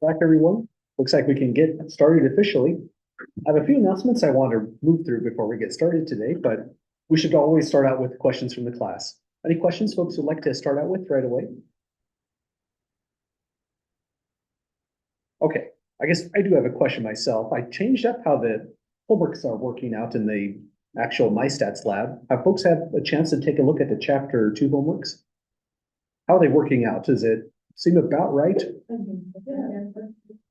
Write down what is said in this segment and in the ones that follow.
Back, everyone. Looks like we can get started officially. I have a few announcements I want to move through before we get started today, but we should always start out with questions from the class. Any questions folks would like to start out with right away? Okay, I guess I do have a question myself. I changed up how the homeworks are working out in the actual MyStats lab. Have folks had a chance to take a look at the chapter 2 homeworks? How are they working out? Does it seem about right?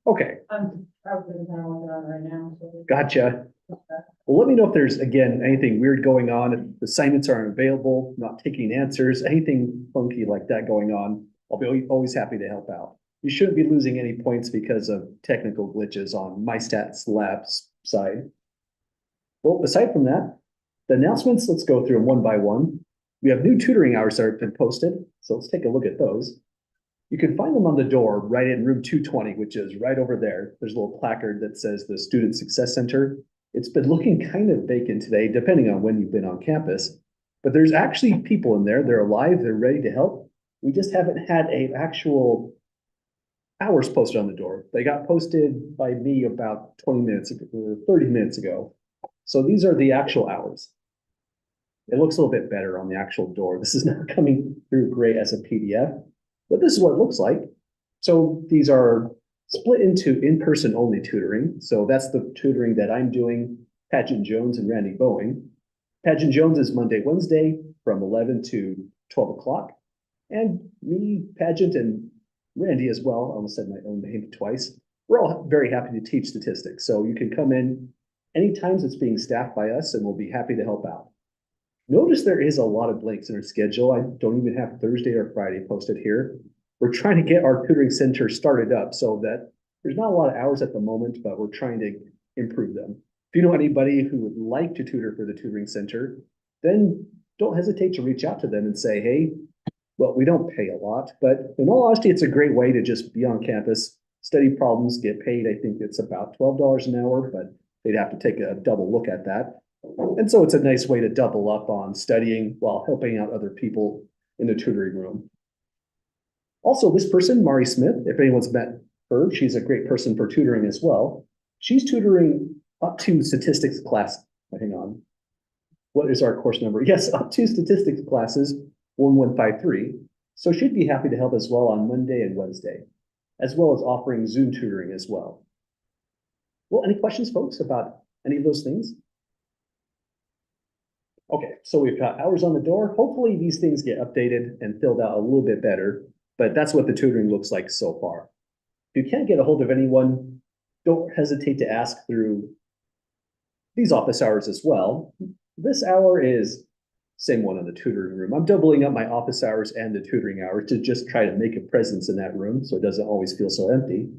Okay. I'm probably kind of working on it right now. Gotcha. Well, let me know if there's, again, anything weird going on, if assignments aren't available, not taking answers, anything funky like that going on. I'll be always happy to help out. You shouldn't be losing any points because of technical glitches on MyStats Labs side. Well, aside from that, the announcements, let's go through them one by one. We have new tutoring hours that have been posted, so let's take a look at those. You can find them on the door right in room 220, which is right over there. There's a little placard that says the Student Success Center. It's been looking kind of vacant today, depending on when you've been on campus. But there's actually people in there. They're alive. They're ready to help. We just haven't had an actual hours posted on the door. They got posted by me about 20 minutes ago, or 30 minutes ago. So these are the actual hours. It looks a little bit better on the actual door. This is not coming through great as a PDF, but this is what it looks like. So these are split into in-person only tutoring. So that's the tutoring that I'm doing, Pageant Jones and Randy Boeing. Pageant Jones is Monday, Wednesday from 11 to 12 o'clock. And me, Pageant, and Randy as well. I almost said my own name twice. We're all very happy to teach statistics. So you can come in anytime it's being staffed by us and we'll be happy to help out. Notice there is a lot of blanks in our schedule. I don't even have Thursday or Friday posted here. We're trying to get our tutoring center started up so that there's not a lot of hours at the moment, but we're trying to improve them. If you know anybody who would like to tutor for the tutoring center, then don't hesitate to reach out to them and say, hey, well, we don't pay a lot, but in all honesty, it's a great way to just be on campus, study problems, get paid. I think it's about $12 an hour, but they'd have to take a double look at that. And so it's a nice way to double up on studying while helping out other people in the tutoring room. Also, this person, Mari Smith, if anyone's met her, she's a great person for tutoring as well. She's tutoring up to statistics class. Hang on. What is our course number? Yes, up to statistics classes 1153. So she'd be happy to help as well on Monday and Wednesday, as well as offering Zoom tutoring as well. Well, any questions, folks, about any of those things? Okay, so we've got hours on the door. Hopefully these things get updated and filled out a little bit better, but that's what the tutoring looks like so far. If you can't get a hold of anyone, don't hesitate to ask through these office hours as well. This hour is same one in the tutoring room. I'm doubling up my office hours and the tutoring hours to just try to make a presence in that room so it doesn't always feel so empty.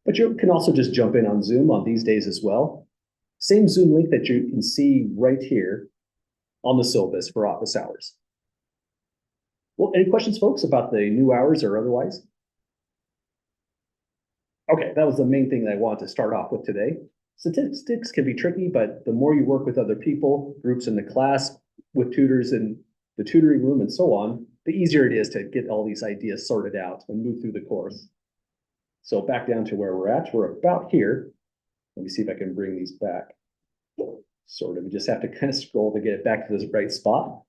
But you can also just jump in on Zoom on these days as well. Same Zoom link that you can see right here on the syllabus for office hours. Well, any questions, folks, about the new hours or otherwise? Okay, that was the main thing that I wanted to start off with today. Statistics can be tricky, but the more you work with other people, groups in the class, with tutors in the tutoring room and so on, the easier it is to get all these ideas sorted out and move through the course. So back down to where we're at, we're about here. Let me see if I can bring these back. Sort of, we just have to kind of scroll to get it back to this right spot.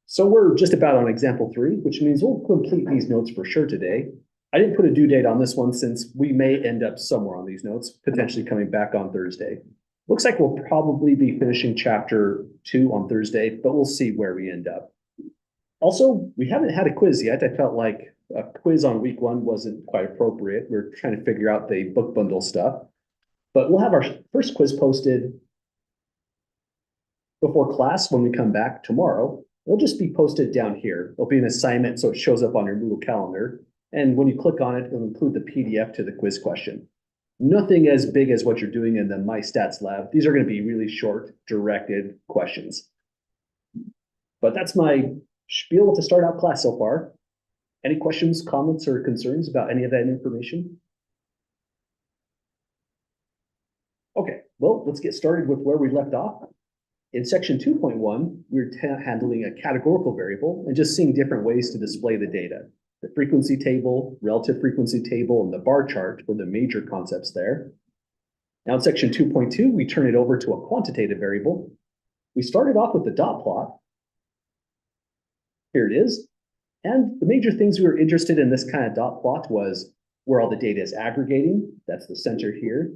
So we're just about on example 3, which means we'll complete these notes for sure today. I didn't put a due date on this one since we may end up somewhere on these notes, potentially coming back on Thursday. Looks like we'll probably be finishing chapter 2 on Thursday, but we'll see where we end up. Also, we haven't had a quiz yet. I felt like a quiz on week 1 wasn't quite appropriate. We're trying to figure out the book bundle stuff, but we'll have our first quiz posted before class when we come back tomorrow. It'll just be posted down here. There'll be an assignment so it shows up on your Google Calendar. And when you click on it, it'll include the PDF to the quiz question. Nothing as big as what you're doing in the MyStats lab. These are going to be really short, directed questions. But that's my spiel to start out class so far. Any questions, comments, or concerns about any of that information? Okay, well, let's get started with where we left off. In section 2.1, we're handling a categorical variable and just seeing different ways to display the data. The frequency table, relative frequency table, and the bar chart were the major concepts there. Now in section 2.2, we turn it over to a quantitative variable. We started off with the dot plot. Here it is. And the major things we were interested in this kind of dot plot was where all the data is aggregating. That's the center here.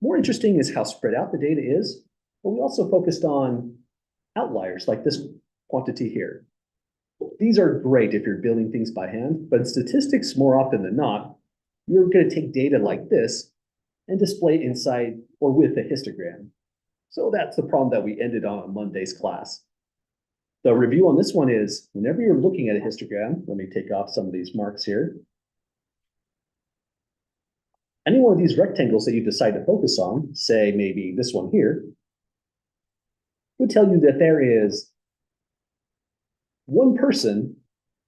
More interesting is how spread out the data is, but we also focused on outliers like this quantity here. These are great if you're building things by hand, but in statistics, more often than not, you're going to take data like this and display it inside or with a histogram. So that's the problem that we ended on Monday's class. The review on this one is whenever you're looking at a histogram, let me take off some of these marks here. Any one of these rectangles that you decide to focus on, say maybe this one here, would tell you that there is one person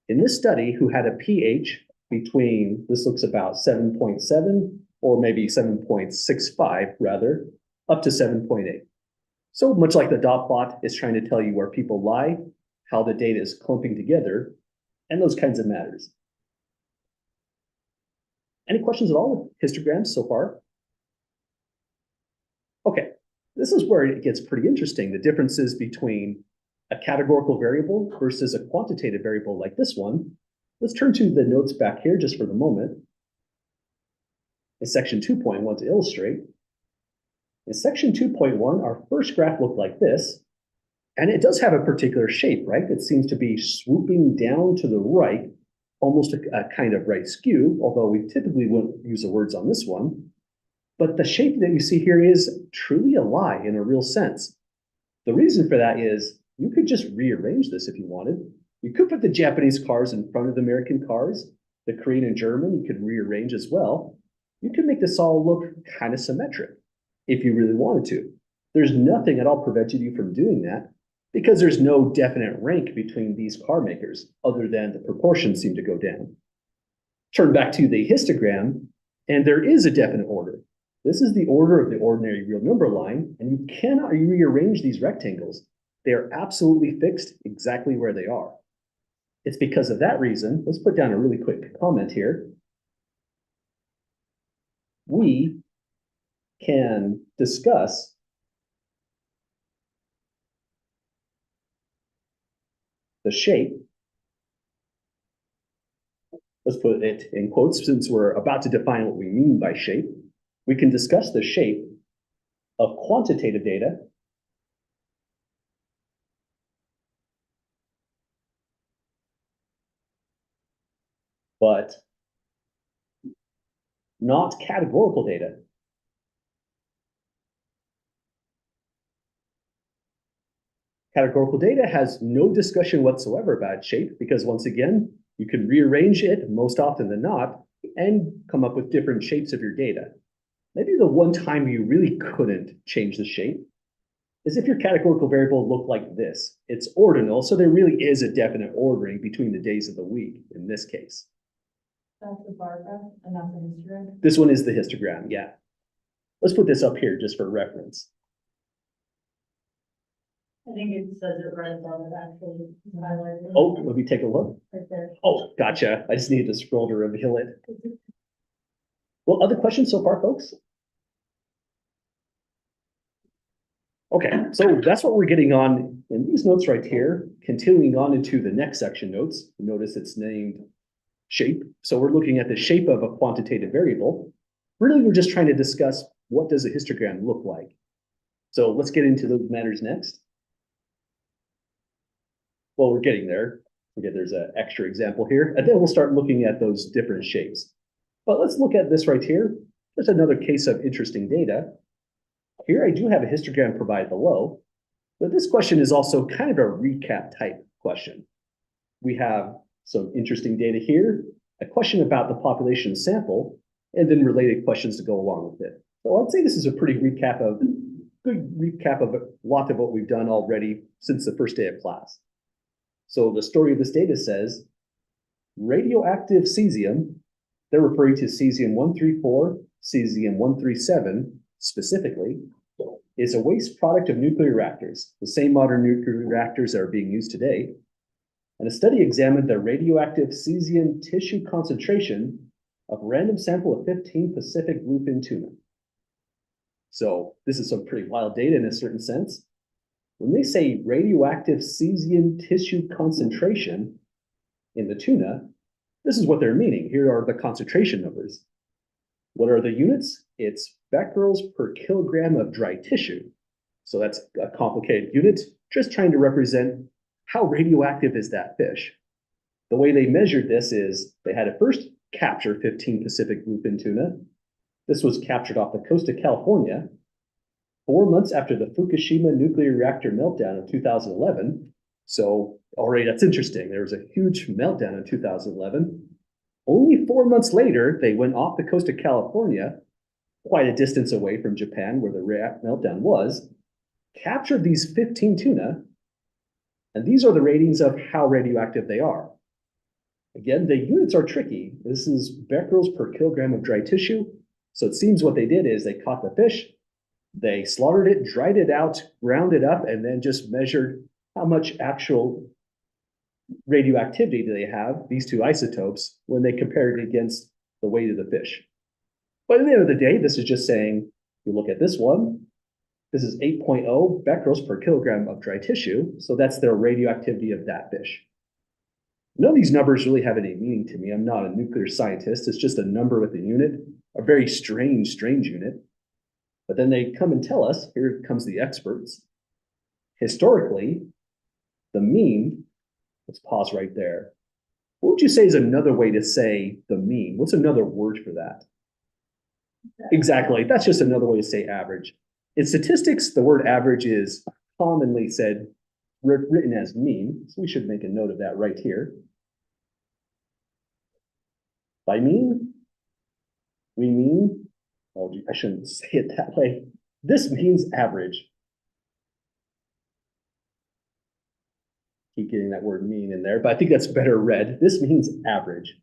in this study who had a pH between, this looks about 7.7 or maybe 7.65 rather, up to 7.8. So much like the dot plot is trying to tell you where people lie, how the data is clumping together, and those kinds of matters. Any questions at all with histograms so far? Okay, this is where it gets pretty interesting, the differences between a categorical variable versus a quantitative variable like this one. Let's turn to the notes back here just for the moment. In section 2.1 to illustrate. In section 2.1, our first graph looked like this, and it does have a particular shape, right? It seems to be swooping down to the right, almost a kind of right skew, although we typically wouldn't use the words on this one. But the shape that you see here is truly a lie in a real sense. The reason for that is you could just rearrange this if you wanted. You could put the Japanese cars in front of the American cars, the Korean and German, you could rearrange as well. You could make this all look kind of symmetric if you really wanted to. There's nothing at all prevented you from doing that because there's no definite rank between these car makers other than the proportions seem to go down. Turn back to the histogram, and there is a definite order. This is the order of the ordinary real number line, and you cannot rearrange these rectangles. They are absolutely fixed exactly where they are. It's because of that reason, let's put down a really quick comment here. We can discuss the shape. Let's put it in quotes since we're about to define what we mean by shape. We can discuss the shape of quantitative data but not categorical data. Categorical data has no discussion whatsoever about shape because once again, you can rearrange it most often than not and come up with different shapes of your data. Maybe the one time you really couldn't change the shape is if your categorical variable looked like this. It's ordinal, so there really is a definite ordering between the days of the week in this case. That's the bar graph and that's the histogram. This one is the histogram, yeah. Let's put this up here just for reference. I think it says it right above it actually. Highlighted. Oh, let me take a look. Right there. Oh, gotcha. I just needed to scroll to reveal it. Well, other questions so far, folks? Okay, so that's what we're getting on in these notes right here, continuing on into the next section notes. Notice it's named shape. So we're looking at the shape of a quantitative variable. Really, we're just trying to discuss what does a histogram look like. So let's get into those matters next. Well, we're getting there. Okay, there's an extra example here, and then we'll start looking at those different shapes. But let's look at this right here. There's another case of interesting data. Here I do have a histogram provided below, but this question is also kind of a recap type question. We have some interesting data here, a question about the population sample, and then related questions to go along with it. So I'd say this is a pretty good recap of a lot of what we've done already since the first day of class. So the story of this data says, radioactive cesium, they're referring to cesium-134, cesium-137 specifically, is a waste product of nuclear reactors, the same modern nuclear reactors that are being used today. And a study examined the radioactive cesium tissue concentration of a random sample of 15 Pacific bluefin tuna. So this is some pretty wild data in a certain sense. When they say radioactive cesium tissue concentration in the tuna, this is what they're meaning. Here are the concentration numbers. What are the units? It's becquerels per kilogram of dry tissue. So that's a complicated unit, just trying to represent how radioactive is that fish. The way they measured this is they had to first capture 15 Pacific bluefin tuna. This was captured off the coast of California 4 months after the Fukushima nuclear reactor meltdown of 2011. So already that's interesting. There was a huge meltdown in 2011. Only 4 months later, they went off the coast of California, quite a distance away from Japan where the meltdown was, captured these 15 tuna, and these are the ratings of how radioactive they are. Again, the units are tricky. This is becquerels per kilogram of dry tissue. So it seems what they did is they caught the fish, they slaughtered it, dried it out, ground it up, and then just measured how much actual radioactivity do they have, these two isotopes, when they compared it against the weight of the fish. But at the end of the day, this is just saying, you look at this one, this is 8.0 becquerels per kilogram of dry tissue. So that's the radioactivity of that fish. None of these numbers really have any meaning to me. I'm not a nuclear scientist. It's just a number with a unit, a very strange unit. But then they come and tell us, here comes the experts. Historically, the mean, let's pause right there. What would you say is another way to say the mean? What's another word for that? Exactly. That's just another way to say average. In statistics, the word average is commonly said, written as mean. So we should make a note of that right here. By mean, we mean, oh, I shouldn't say it that way. This means average. Keep getting that word mean in there, but I think that's better read. This means average.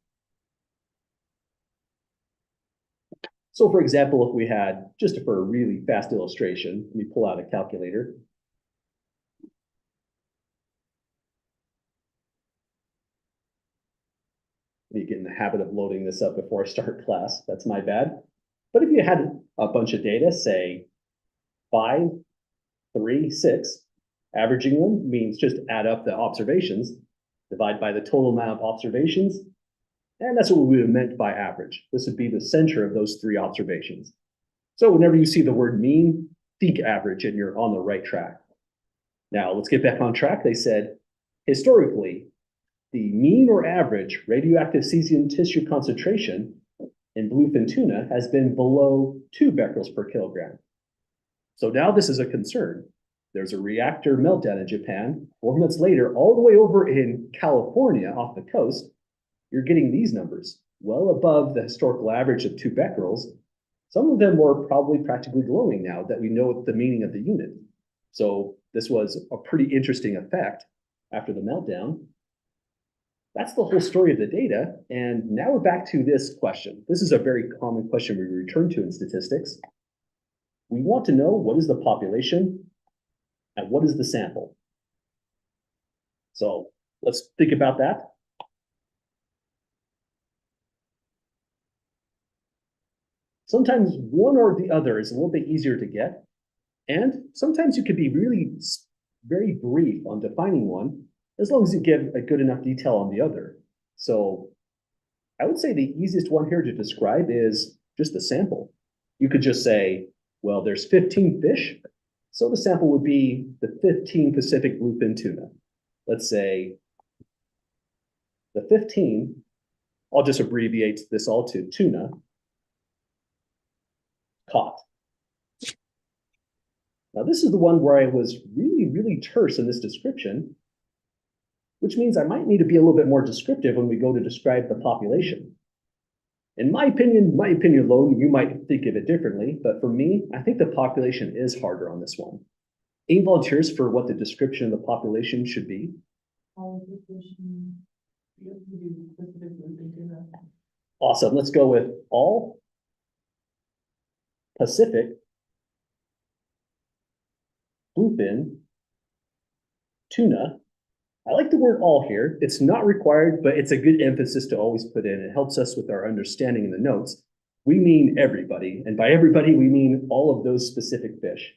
So for example, if we had, just for a really fast illustration, let me pull out a calculator. Let me get in the habit of loading this up before I start class. That's my bad. But if you had a bunch of data, say 5, 3, 6, averaging them means just add up the observations, divide by the total amount of observations, and that's what we would have meant by average. This would be the center of those 3 observations. So whenever you see the word mean, think average and you're on the right track. Now let's get back on track. They said, historically, the mean or average radioactive cesium tissue concentration in bluefin tuna has been below 2 becquerels per kilogram. So now this is a concern. There's a reactor meltdown in Japan. 4 months later, all the way over in California off the coast, you're getting these numbers, well above the historical average of 2 becquerels. Some of them were probably practically glowing now that we know the meaning of the unit. So this was a pretty interesting effect after the meltdown. That's the whole story of the data. And now we're back to this question. This is a very common question we return to in statistics. We want to know what is the population and what is the sample. So let's think about that. Sometimes one or the other is a little bit easier to get. And sometimes you could be really very brief on defining one, as long as you give a good enough detail on the other. So I would say the easiest one here to describe is just the sample. You could just say, well, there's 15 fish, so the sample would be the 15 Pacific bluefin tuna. Let's say the 15, I'll just abbreviate this all to tuna, caught. Now this is the one where I was really terse in this description, which means I might need to be a little bit more descriptive when we go to describe the population. In my opinion alone, you might think of it differently, but for me, I think the population is harder on this one. Any volunteers for what the description of the population should be? Awesome, let's go with all Pacific bluefin tuna I like the word all here. It's not required, but it's a good emphasis to always put in. It helps us with our understanding in the notes. We mean everybody, and by everybody, we mean all of those specific fish.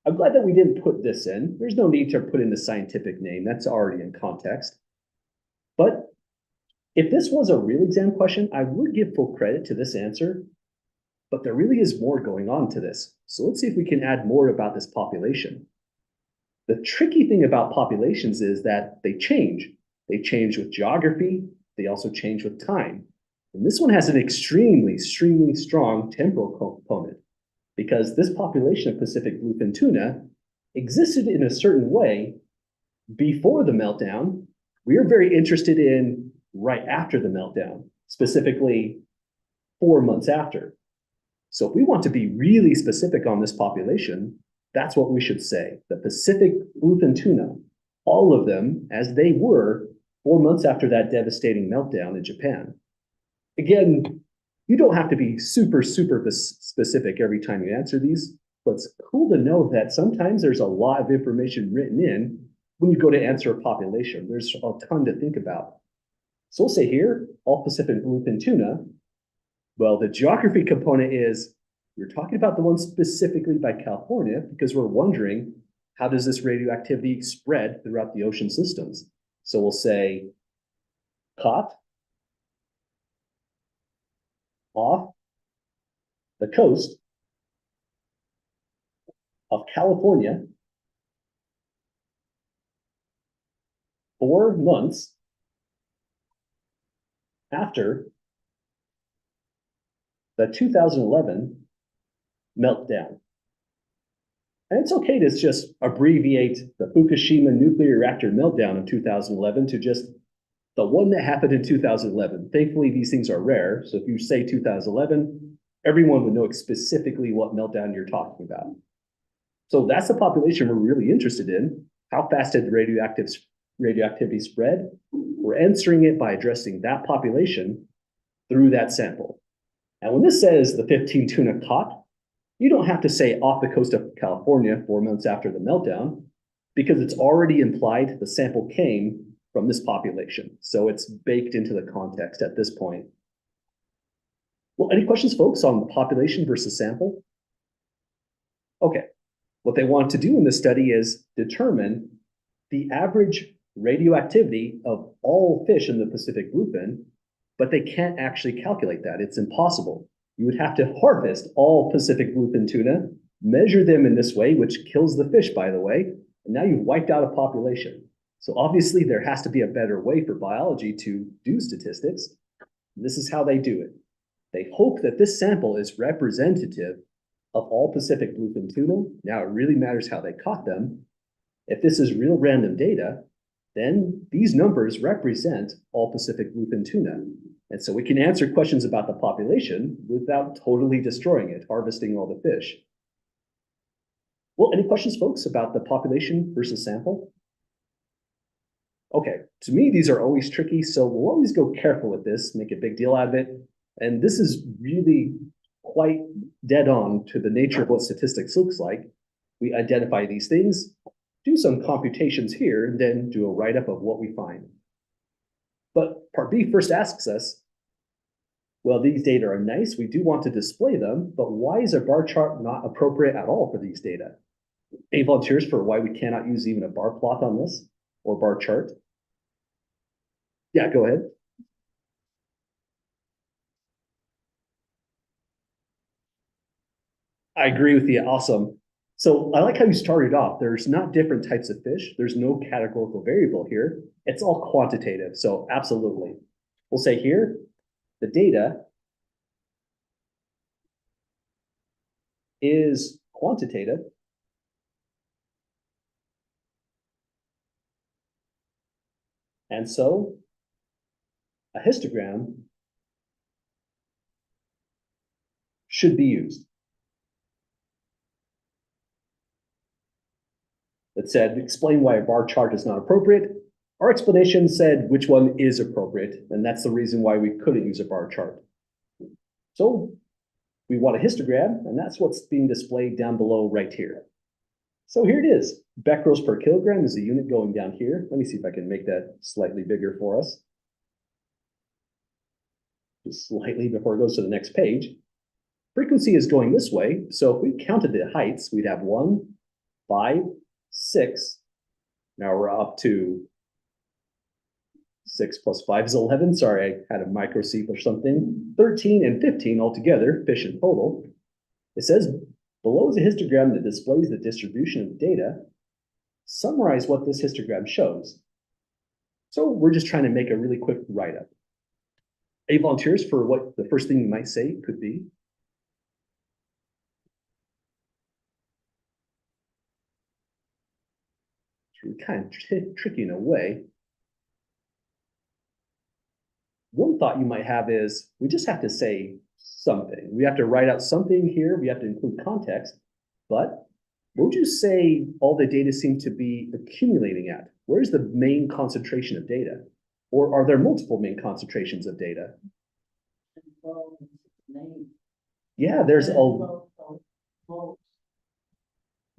I'm glad that we didn't put this in. There's no need to put in the scientific name. That's already in context. But if this was a real exam question, I would give full credit to this answer, but there really is more going on to this. So let's see if we can add more about this population. The tricky thing about populations is that they change. They change with geography. They also change with time. And this one has an extremely strong temporal component because this population of Pacific bluefin tuna existed in a certain way before the meltdown. We are very interested in right after the meltdown, specifically 4 months after. So if we want to be really specific on this population, that's what we should say. The Pacific bluefin tuna, all of them as they were 4 months after that devastating meltdown in Japan. Again, you don't have to be super specific every time you answer these, but it's cool to know that sometimes there's a lot of information written in when you go to answer a population. There's a ton to think about. So we'll say here, all Pacific bluefin tuna. Well, the geography component is, we're talking about the one specifically by California because we're wondering, how does this radioactivity spread throughout the ocean systems? So we'll say, caught off the coast of California 4 months after the 2011 meltdown. And it's okay to just abbreviate the Fukushima nuclear reactor meltdown of 2011 to just the one that happened in 2011. Thankfully, these things are rare. So if you say 2011, everyone would know specifically what meltdown you're talking about. So that's the population we're really interested in. How fast did the radioactivity spread? We're answering it by addressing that population through that sample. And when this says the 15 tuna caught, you don't have to say off the coast of California 4 months after the meltdown, because it's already implied the sample came from this population. So it's baked into the context at this point. Well, any questions, folks, on population versus sample? Okay, what they want to do in this study is determine the average radioactivity of all fish in the Pacific bluefin, but they can't actually calculate that. It's impossible. You would have to harvest all Pacific bluefin tuna, measure them in this way, which kills the fish, by the way, and now you've wiped out a population. So obviously there has to be a better way for biology to do statistics. This is how they do it. They hope that this sample is representative of all Pacific bluefin tuna. Now it really matters how they caught them. If this is real random data, then these numbers represent all Pacific bluefin tuna. And so we can answer questions about the population without totally destroying it, harvesting all the fish. Well, any questions, folks, about the population versus sample? Okay, to me, these are always tricky, so we'll always go careful with this, make a big deal out of it. And this is really quite dead on to the nature of what statistics looks like. We identify these things, do some computations here, and then do a write-up of what we find. But part B first asks us, well, these data are nice, we do want to display them, but why is a bar chart not appropriate at all for these data? Any volunteers for why we cannot use even a bar plot on this, or bar chart? Yeah, go ahead. I agree with you, awesome. So I like how you started off. There's not different types of fish. There's no categorical variable here. It's all quantitative, so absolutely. We'll say here, the data is quantitative. And so a histogram should be used. That said, explain why a bar chart is not appropriate. Our explanation said which one is appropriate, and that's the reason why we couldn't use a bar chart. So we want a histogram, and that's what's being displayed down below right here. So here it is. Becquerels per kilogram is the unit going down here. Let me see if I can make that slightly bigger for us. Just slightly before it goes to the next page. Frequency is going this way. So if we counted the heights, we'd have 1, 5, 6. Now we're up to 6 plus 5 is 11. Sorry, I had a microseep or something. 13 and 15 altogether, fish in total. It says below is a histogram that displays the distribution of data. Summarize what this histogram shows. So we're just trying to make a really quick write-up. Any volunteers for what the first thing you might say could be? It's kind of tricky in a way. One thought you might have is we just have to say something. We have to write out something here. We have to include context. But what would you say all the data seem to be accumulating at? Where's the main concentration of data? Or are there multiple main concentrations of data? Yeah, there's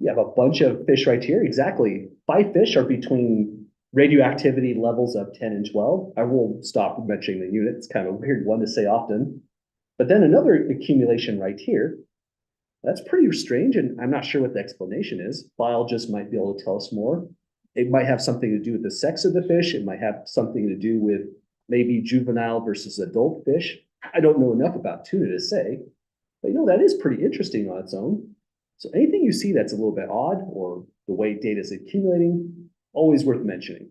you have a bunch of fish right here. Exactly. 5 fish are between radioactivity levels of 10 and 12. I will stop mentioning the unit. It's kind of a weird one to say often. But then another accumulation right here. That's pretty strange, and I'm not sure what the explanation is. Biologists might be able to tell us more. It might have something to do with the sex of the fish. It might have something to do with maybe juvenile versus adult fish. I don't know enough about tuna to say, but you know, that is pretty interesting on its own. So anything you see that's a little bit odd or the way data is accumulating, always worth mentioning.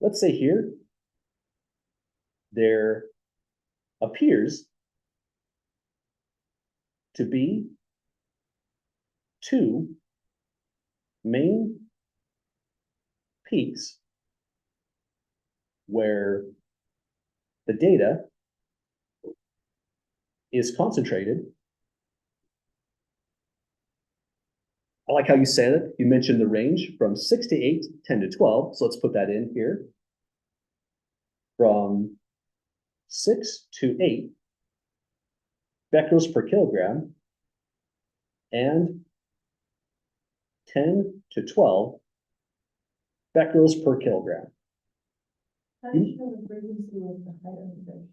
Let's say here, there appears to be 2 main peaks where the data is concentrated. I like how you said it. You mentioned the range from 6 to 8, 10 to 12. So let's put that in here. From 6 to 8 becquerels per kilogram and 10 to 12 becquerels per kilogram. How do you know the frequency of the height of the fish?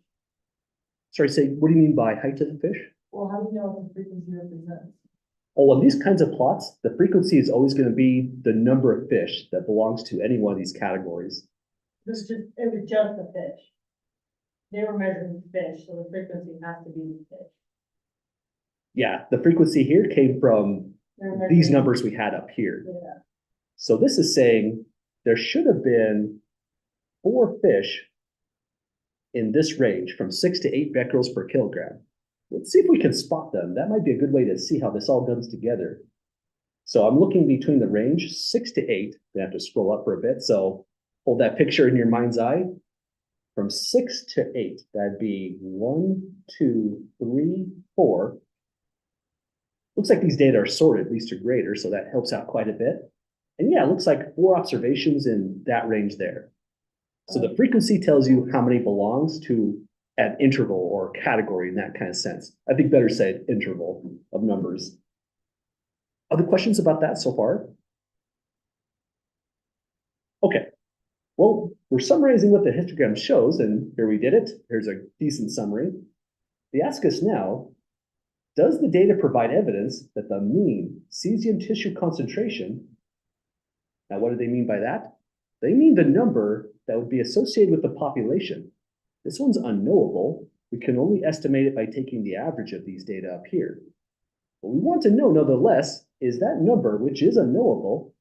Sorry, say, what do you mean by height of the fish? Well, how do you know what the frequency represents? Oh, on these kinds of plots, the frequency is always going to be the number of fish that belongs to any one of these categories. It was just the fish. They were measuring fish, so the frequency has to be the fish. Yeah, the frequency here came from these measuring- numbers we had up here. Yeah. So this is saying there should have been 4 fish in this range from 6 to 8 becquerels per kilogram. Let's see if we can spot them. That might be a good way to see how this all comes together. So I'm looking between the range 6 to 8. We have to scroll up for a bit. So hold that picture in your mind's eye. From 6 to 8, that'd be 1, 2, 3, 4. Looks like these data are sorted, least to greater, so that helps out quite a bit. And yeah, it looks like 4 observations in that range there. So the frequency tells you how many belongs to an interval or category in that kind of sense. I think better said interval of numbers. Other questions about that so far? Okay. Well, we're summarizing what the histogram shows, and here we did it. Here's a decent summary. They ask us now, does the data provide evidence that the mean cesium tissue concentration, now what do they mean by that? They mean the number that would be associated with the population. This one's unknowable. We can only estimate it by taking the average of these data up here. What we want to know, nonetheless, is that number, which is unknowable,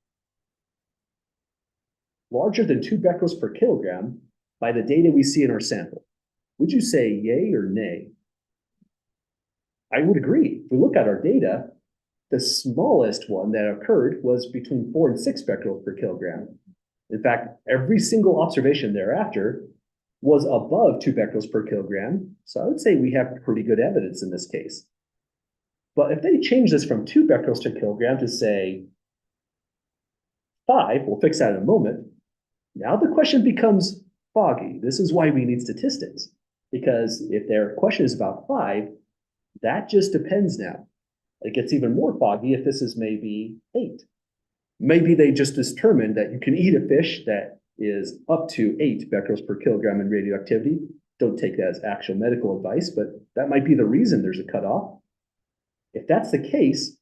larger than 2 becquerels per kilogram by the data we see in our sample. Would you say yay or nay? I would agree. If we look at our data, the smallest one that occurred was between 4 and 6 becquerels per kilogram. In fact, every single observation thereafter was above 2 becquerels per kilogram. So I would say we have pretty good evidence in this case. But if they change this from 2 becquerels per kilogram to say 5, we'll fix that in a moment. Now the question becomes foggy. This is why we need statistics. Because if their question is about 5, that just depends now. It gets even more foggy if this is maybe 8. Maybe they just determined that you can eat a fish that is up to 8 becquerels per kilogram in radioactivity. Don't take that as actual medical advice, but that might be the reason there's a cutoff. If that's the case,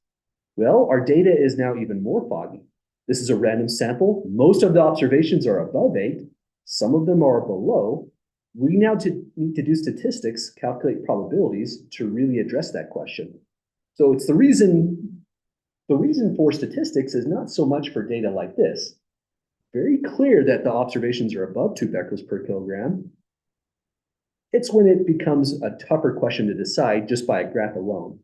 well, our data is now even more foggy. This is a random sample. Most of the observations are above 8. Some of them are below. We now need to do statistics, calculate probabilities to really address that question. So it's the reason for statistics is not so much for data like this. Very clear that the observations are above 2 becquerels per kilogram. It's when it becomes a tougher question to decide just by a graph alone.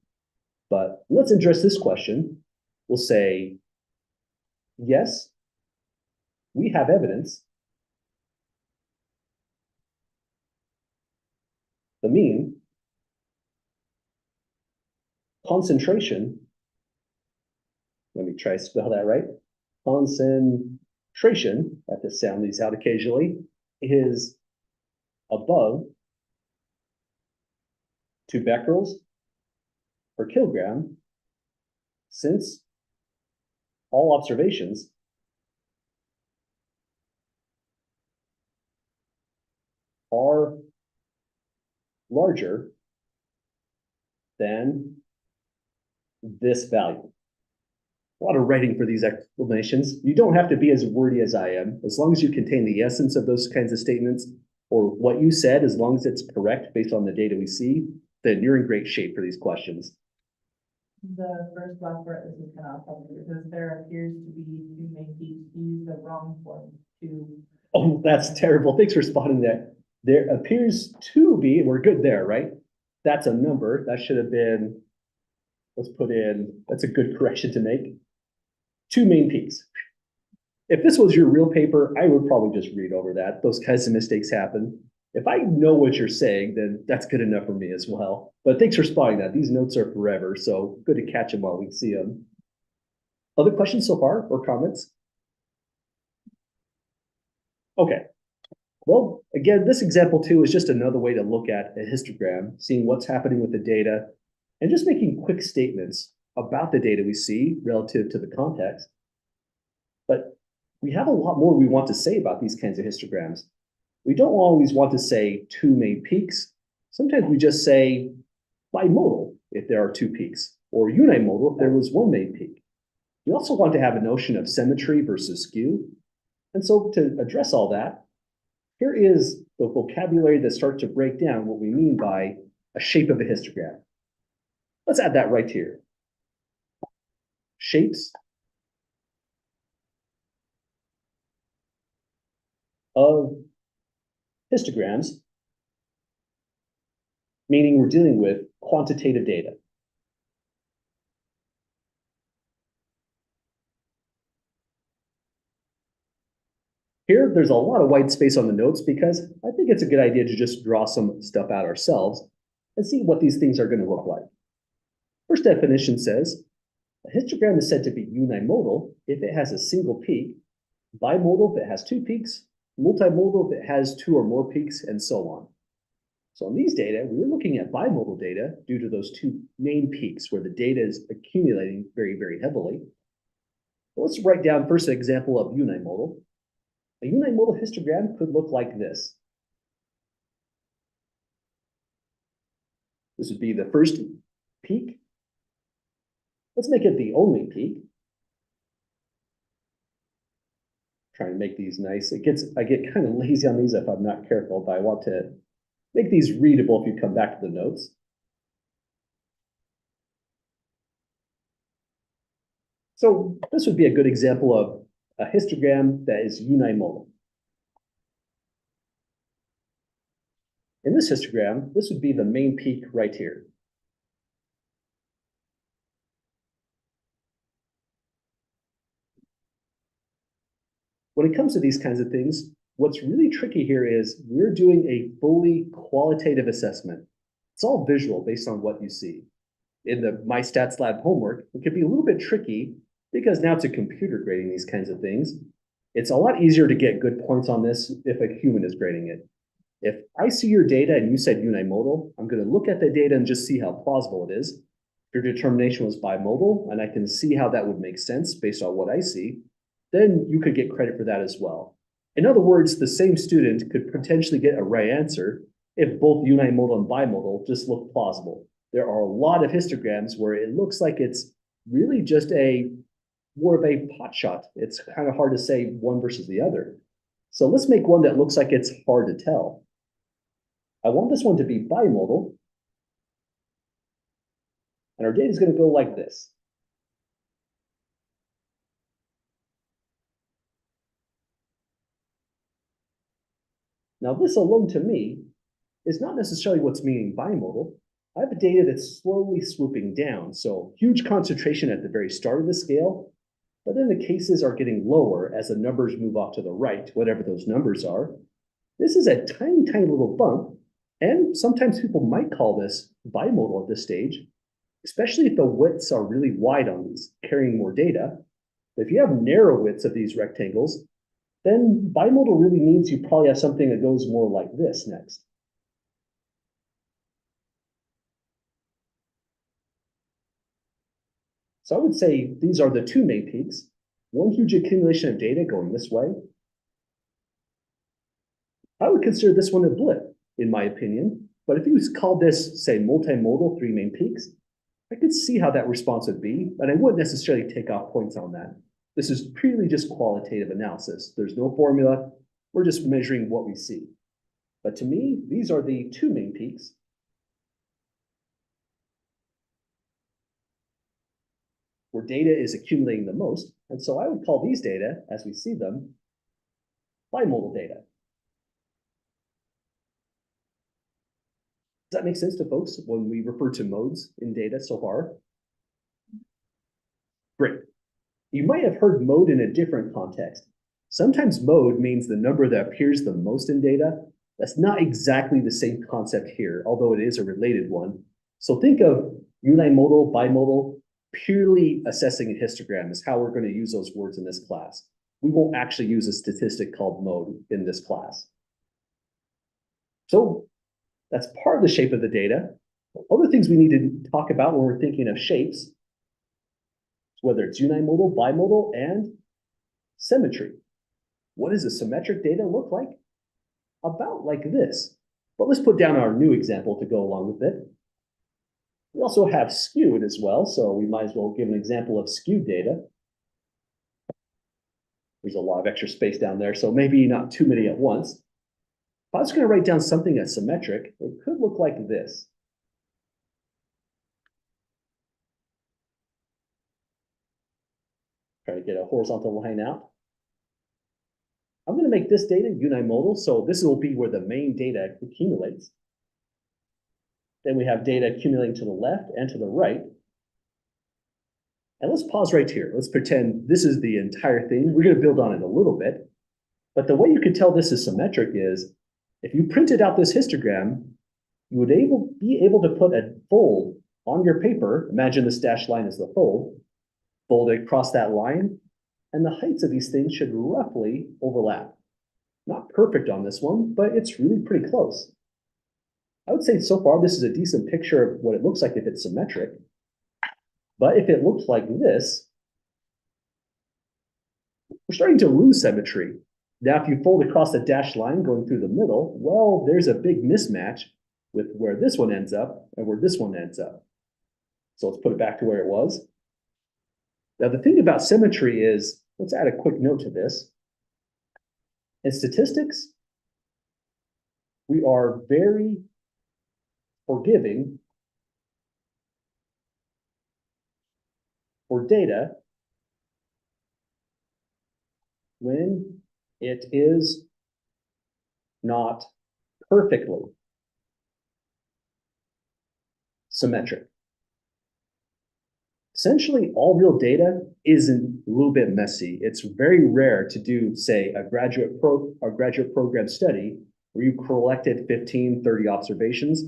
But let's address this question. We'll say, yes, we have evidence. The mean concentration, let me try to spell that right. Concentration, I have to sound these out occasionally, is above 2 becquerels per kilogram, since all observations are larger than this value. A lot of writing for these explanations. You don't have to be as wordy as I am. As long as you contain the essence of those kinds of statements or what you said, as long as it's correct based on the data we see, then you're in great shape for these questions. The first last part, this is kind of off because there appears to be 2 main peaks. Use the wrong form to. Oh, that's terrible. Thanks for spotting that. There appears to be, we're good there, right? That's a number. That should have been, let's put in, that's a good correction to make. 2 main peaks. If this was your real paper, I would probably just read over that. Those kinds of mistakes happen. If I know what you're saying, then that's good enough for me as well. But thanks for spotting that. These notes are forever, so good to catch them while we see them. Other questions so far or comments? Okay. Well, again, this example too is just another way to look at a histogram, seeing what's happening with the data, and just making quick statements about the data we see relative to the context. But we have a lot more we want to say about these kinds of histograms. We don't always want to say 2 main peaks. Sometimes we just say bimodal if there are 2 peaks, or unimodal if there was 1 main peak. We also want to have a notion of symmetry versus skew. And so to address all that, here is the vocabulary that starts to break down what we mean by a shape of a histogram. Let's add that right here. Shapes of histograms, meaning we're dealing with quantitative data. Here, there's a lot of white space on the notes because I think it's a good idea to just draw some stuff out ourselves and see what these things are going to look like. First definition says, a histogram is said to be unimodal if it has a single peak, bimodal if it has 2 peaks, multimodal if it has 2 or more peaks, and so on. So in these data, we're looking at bimodal data due to those 2 main peaks where the data is accumulating very, very heavily. Well, let's write down first an example of unimodal. A unimodal histogram could look like this. This would be the first peak. Let's make it the only peak. Try and make these nice. I get kind of lazy on these if I'm not careful, but I want to make these readable if you come back to the notes. So this would be a good example of a histogram that is unimodal. In this histogram, this would be the main peak right here. When it comes to these kinds of things, what's really tricky here is we're doing a fully qualitative assessment. It's all visual based on what you see. In the My Stats Lab homework, it can be a little bit tricky because now it's a computer grading these kinds of things. It's a lot easier to get good points on this if a human is grading it. If I see your data and you said unimodal, I'm going to look at the data and just see how plausible it is. If your determination was bimodal, and I can see how that would make sense based on what I see, then you could get credit for that as well. In other words, the same student could potentially get a right answer if both unimodal and bimodal just look plausible. There are a lot of histograms where it looks like it's really just more of a pot shot. It's kind of hard to say one versus the other. So let's make one that looks like it's hard to tell. I want this one to be bimodal. And our data is going to go like this. Now, this alone to me is not necessarily what's meaning bimodal. I have a data that's slowly swooping down, so huge concentration at the very start of the scale, but then the cases are getting lower as the numbers move off to the right, whatever those numbers are. This is a tiny, tiny little bump, and sometimes people might call this bimodal at this stage, especially if the widths are really wide on these, carrying more data. If you have narrow widths of these rectangles, then bimodal really means you probably have something that goes more like this next. So I would say these are the two main peaks, one huge accumulation of data going this way. I would consider this one a blip, in my opinion, but if you called this, say, multimodal, three main peaks, I could see how that response would be, but I wouldn't necessarily take off points on that. This is purely just qualitative analysis. There's no formula. We're just measuring what we see. But to me, these are the two main peaks. Where data is accumulating the most. And so I would call these data, as we see them, bimodal data. Does that make sense to folks when we refer to modes in data so far? Great. You might have heard mode in a different context. Sometimes mode means the number that appears the most in data. That's not exactly the same concept here, although it is a related one. So think of unimodal, bimodal, purely assessing a histogram is how we're going to use those words in this class. We won't actually use a statistic called mode in this class. So that's part of the shape of the data. Other things we need to talk about when we're thinking of shapes, whether it's unimodal, bimodal, and symmetry. What does a symmetric data look like? About like this. But let's put down our new example to go along with it. We also have skewed as well, so we might as well give an example of skewed data. There's a lot of extra space down there, so maybe not too many at once. If I was going to write down something that's symmetric, it could look like this. Try to get a horizontal line out. I'm going to make this data unimodal, so this will be where the main data accumulates. Then we have data accumulating to the left and to the right. And let's pause right here. Let's pretend this is the entire thing. We're going to build on it a little bit. But the way you can tell this is symmetric is, if you printed out this histogram, you would be able to put a fold on your paper. Imagine this dashed line is the fold. Fold it across that line, and the heights of these things should roughly overlap. Not perfect on this one, but it's really pretty close. I would say so far this is a decent picture of what it looks like if it's symmetric. But if it looks like this, we're starting to lose symmetry. Now, if you fold across the dashed line going through the middle, well, there's a big mismatch with where this one ends up and where this one ends up. So let's put it back to where it was. Now, the thing about symmetry is, let's add a quick note to this. In statistics, we are very forgiving for data when it is not perfectly symmetric. Essentially, all real data is a little bit messy. It's very rare to do, say, a graduate program study where you collected 15, 30 observations,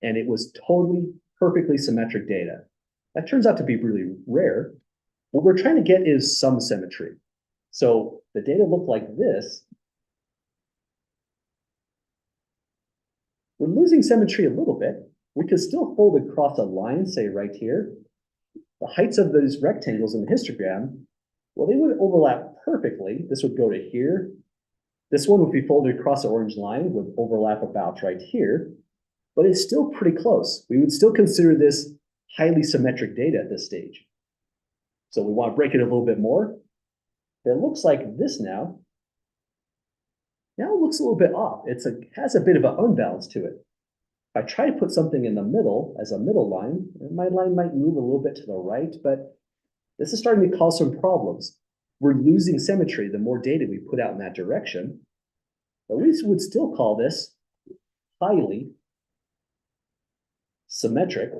and it was totally perfectly symmetric data. That turns out to be really rare. What we're trying to get is some symmetry. So the data look like this. We're losing symmetry a little bit. We could still fold across a line, say right here, the heights of those rectangles in the histogram, well, they would overlap perfectly. This would go to here. This one, if we folded across the orange line, would overlap about right here, but it's still pretty close. We would still consider this highly symmetric data at this stage. So we want to break it a little bit more. It looks like this now. Now it looks a little bit off. Has a bit of an unbalance to it. If I try to put something in the middle as a middle line, my line might move a little bit to the right, but this is starting to cause some problems. We're losing symmetry the more data we put out in that direction. But we would still call this highly symmetric.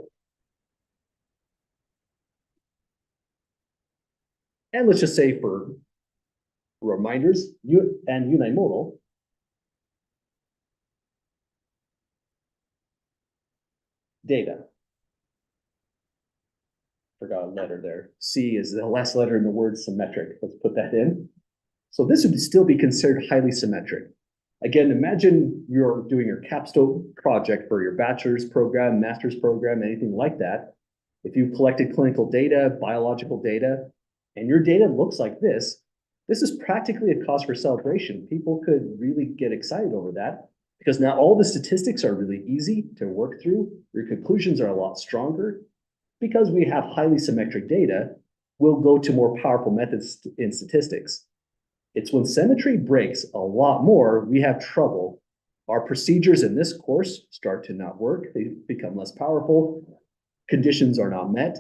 And let's just say for reminders, and unimodal, data. Forgot a letter there. C is the last letter in the word symmetric. Let's put that in. So this would still be considered highly symmetric. Again, imagine you're doing your capstone project for your bachelor's program, master's program, anything like that. If you collected clinical data, biological data, and your data looks like this is practically a cause for celebration. People could really get excited over that because now all the statistics are really easy to work through. Your conclusions are a lot stronger. Because we have highly symmetric data, we'll go to more powerful methods in statistics. It's when symmetry breaks a lot more, we have trouble. Our procedures in this course start to not work. They become less powerful. Conditions are not met.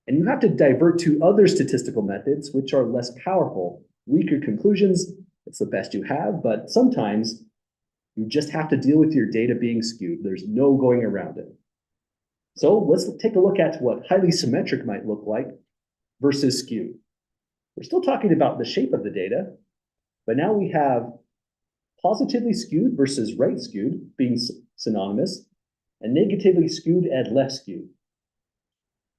And you have to divert to other statistical methods, which are less powerful. Weaker conclusions, it's the best you have, but sometimes you just have to deal with your data being skewed. There's no going around it. So let's take a look at what highly symmetric might look like versus skewed. We're still talking about the shape of the data, but now we have positively skewed versus right skewed being synonymous, and negatively skewed and left skewed.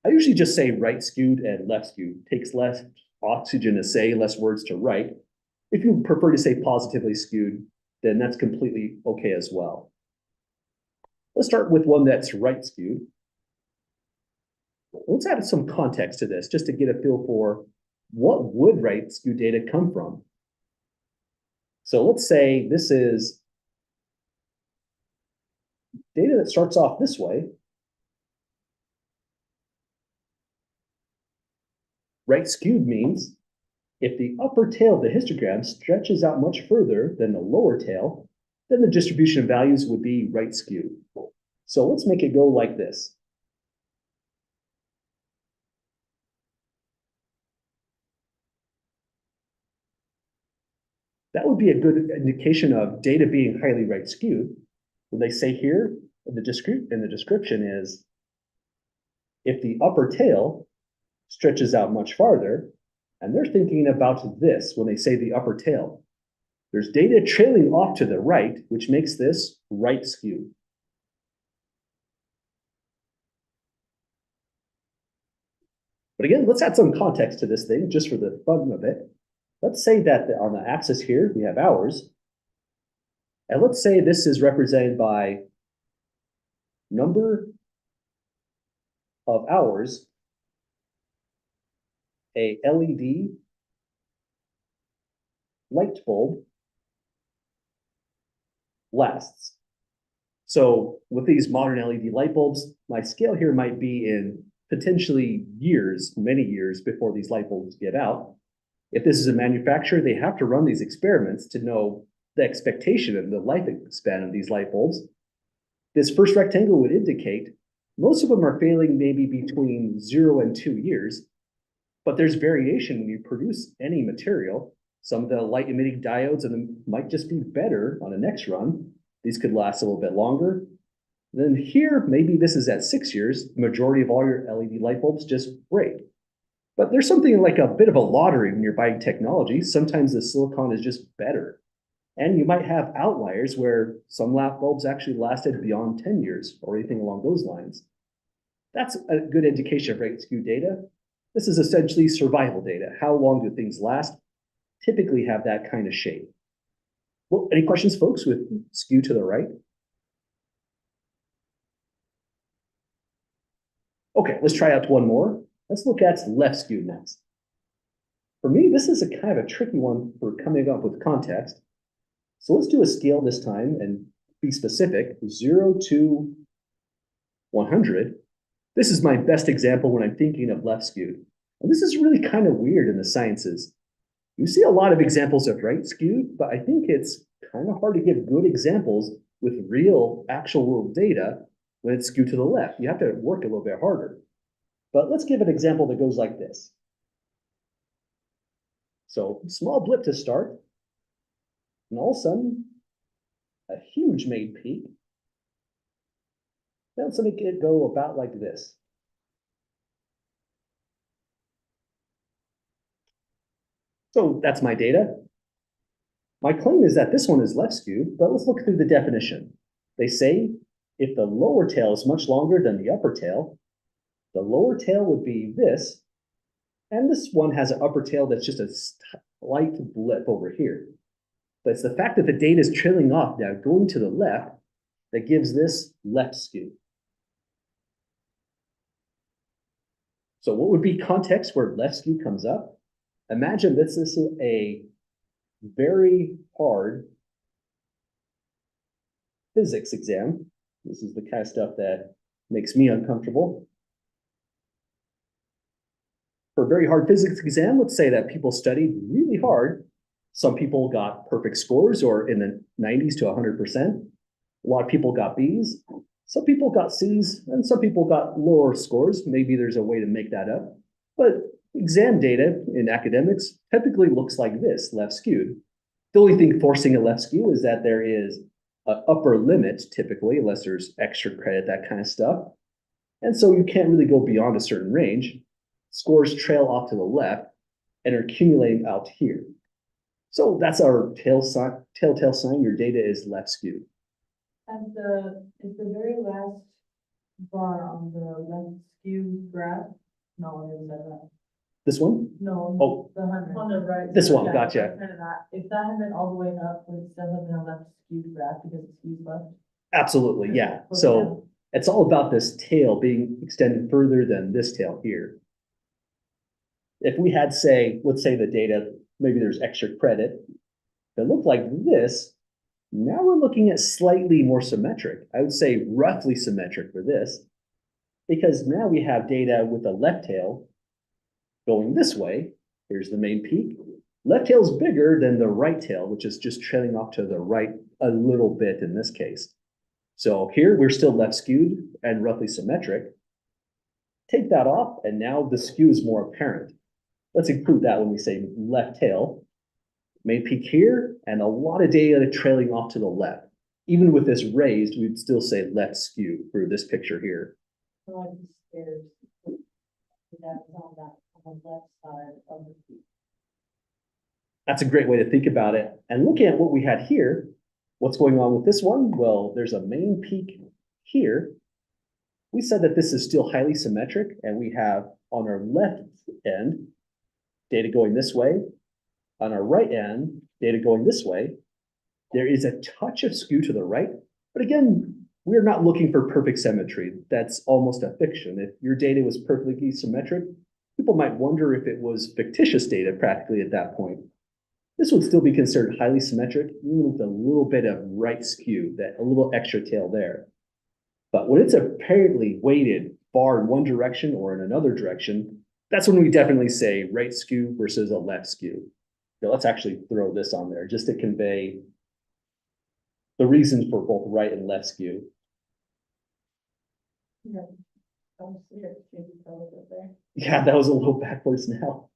I usually just say right skewed and left skewed. Takes less oxygen to say, less words to write. If you prefer to say positively skewed, then that's completely okay as well. Let's start with one that's right skewed. Let's add some context to this just to get a feel for what would right skewed data come from. So let's say this is data that starts off this way. Right skewed means if the upper tail of the histogram stretches out much further than the lower tail, then the distribution of values would be right skewed. So let's make it go like this. That would be a good indication of data being highly right skewed. What they say here in the description is if the upper tail stretches out much farther, and they're thinking about this when they say the upper tail. There's data trailing off to the right, which makes this right skewed. But again, let's add some context to this thing just for the fun of it. Let's say that on the axis here, we have hours. And let's say this is represented by number of hours a LED light bulb lasts. So with these modern LED light bulbs, my scale here might be in potentially years, many years before these light bulbs get out. If this is a manufacturer, they have to run these experiments to know the expectation and the lifespan of these light bulbs. This first rectangle would indicate most of them are failing maybe between 0 and 2 years, but there's variation when you produce any material. Some of the light emitting diodes and them might just be better on the next run. These could last a little bit longer. Then here, maybe this is at 6 years. The majority of all your LED light bulbs just break. But there's something like a bit of a lottery when you're buying technology. Sometimes the silicon is just better. And you might have outliers where some light bulbs actually lasted beyond 10 years or anything along those lines. That's a good indication of right skewed data. This is essentially survival data. How long do things last? Typically have that kind of shape. Well, any questions, folks, with skew to the right? Okay, let's try out one more. Let's look at left skew next. For me, this is a kind of a tricky one for coming up with context. So let's do a scale this time and be specific, 0 to 100. This is my best example when I'm thinking of left skewed. And this is really kind of weird in the sciences. You see a lot of examples of right skewed, but I think it's kind of hard to give good examples with real actual world data when it's skewed to the left. You have to work a little bit harder. But let's give an example that goes like this. So small blip to start, and all of a sudden, a huge main peak. Then something could go about like this. So that's my data. My claim is that this one is left skewed, but let's look through the definition. They say if the lower tail is much longer than the upper tail, the lower tail would be this, and this one has an upper tail that's just a slight blip over here. But it's the fact that the data is trailing off now, going to the left, that gives this left skew. So what would be context where left skew comes up? Imagine this is a very hard physics exam. This is the kind of stuff that makes me uncomfortable. For a very hard physics exam, let's say that people studied really hard. Some people got perfect scores or in the 90s to 100%. A lot of people got Bs. Some people got Cs and some people got lower scores. Maybe there's a way to make that up. But exam data in academics typically looks like this, left skewed. The only thing forcing a left skew is that there is an upper limit typically, unless there's extra credit, that kind of stuff. And so you can't really go beyond a certain range. Scores trail off to the left and are accumulating out here. So that's our telltale sign your data is left skewed. And is the very last bar on the left skew graph? No, it was that. This one? No. Oh. The 100. On the right. This one, Yeah, gotcha. kind of that. If that had been all the way up, would it still have been a left skewed graph because it skews left? Absolutely, yeah. So it's all about this tail being extended further than this tail here. If we had, say, let's say the data, maybe there's extra credit that looked like this, now we're looking at slightly more symmetric. I would say roughly symmetric for this, because now we have data with a left tail going this way. Here's the main peak. Left tail is bigger than the right tail, which is just trailing off to the right a little bit in this case. So here we're still left skewed and roughly symmetric. Take that off, and now the skew is more apparent. Let's include that when we say left tail. Main peak here, and a lot of data trailing off to the left. Even with this raised, we'd still say left skew for this picture here. Like the stairs. That's on the left side of the peak. That's a great way to think about it. And looking at what we had here, what's going on with this one? Well, there's a main peak here. We said that this is still highly symmetric, and we have on our left end, data going this way. On our right end, data going this way. There is a touch of skew to the right, but again, we're not looking for perfect symmetry. That's almost a fiction. If your data was perfectly symmetric, people might wonder if it was fictitious data practically at that point. This would still be considered highly symmetric, even with a little bit of right skew, that a little extra tail there. But when it's apparently weighted far in one direction or in another direction, that's when we definitely say right skew versus a left skew. Now let's actually throw this on there just to convey the reasons for both right and left skew. Yeah. Don't see it, maybe colors up there. Yeah, that was a little backwards now.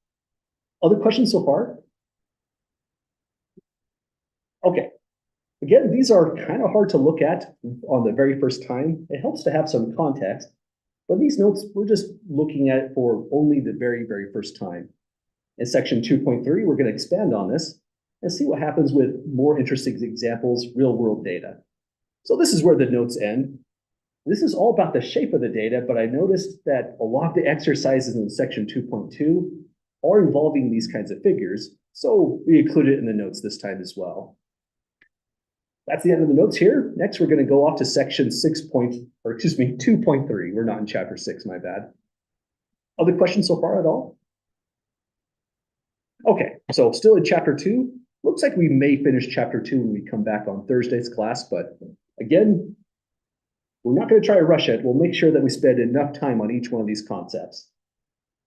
Other questions so far? Okay. Again, these are kind of hard to look at on the very first time. It helps to have some context, but these notes, we're just looking at it for only the very, very first time. In section 2.3, we're going to expand on this and see what happens with more interesting examples, real world data. So this is where the notes end. This is all about the shape of the data, but I noticed that a lot of the exercises in section 2.2 are involving these kinds of figures. So we included it in the notes this time as well. That's the end of the notes here. Next, we're going to go off to section 2.3. We're not in chapter 6, my bad. Other questions so far at all? Okay, so still in chapter 2. Looks like we may finish chapter 2 when we come back on Thursday's class, but again, we're not going to try to rush it. We'll make sure that we spend enough time on each one of these concepts.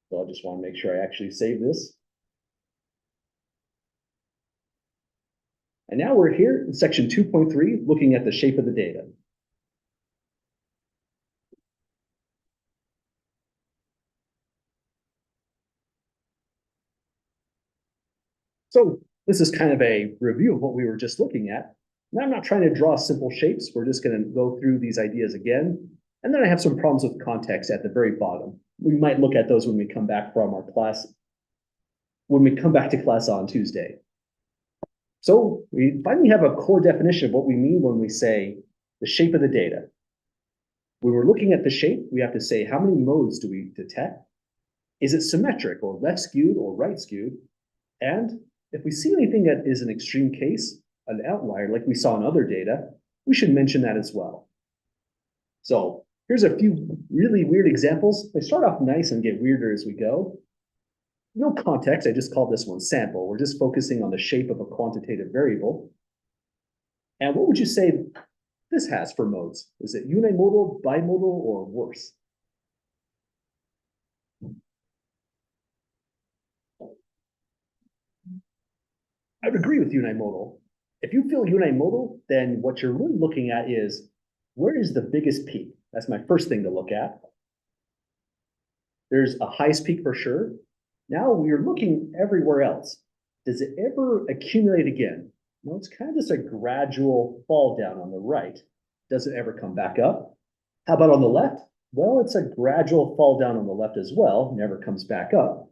So I just want to make sure I actually save this. And now we're here in section 2.3, looking at the shape of the data. So this is kind of a review of what we were just looking at. Now I'm not trying to draw simple shapes. We're just going to go through these ideas again. And then I have some problems with context at the very bottom. We might look at those when we come back from our class, when we come back to class on Tuesday. So we finally have a core definition of what we mean when we say the shape of the data. When we're looking at the shape, we have to say how many modes do we detect? Is it symmetric or left skewed or right skewed? And if we see anything that is an extreme case, an outlier like we saw in other data, we should mention that as well. So here's a few really weird examples. They start off nice and get weirder as we go. No context, I just called this one sample. We're just focusing on the shape of a quantitative variable. And what would you say this has for modes? Is it unimodal, bimodal, or worse? I would agree with unimodal. If you feel unimodal, then what you're really looking at is where is the biggest peak? That's my first thing to look at. There's a highest peak for sure. Now we're looking everywhere else. Does it ever accumulate again? No, it's kind of just a gradual fall down on the right. Does it ever come back up? How about on the left? Well, it's a gradual fall down on the left as well, never comes back up.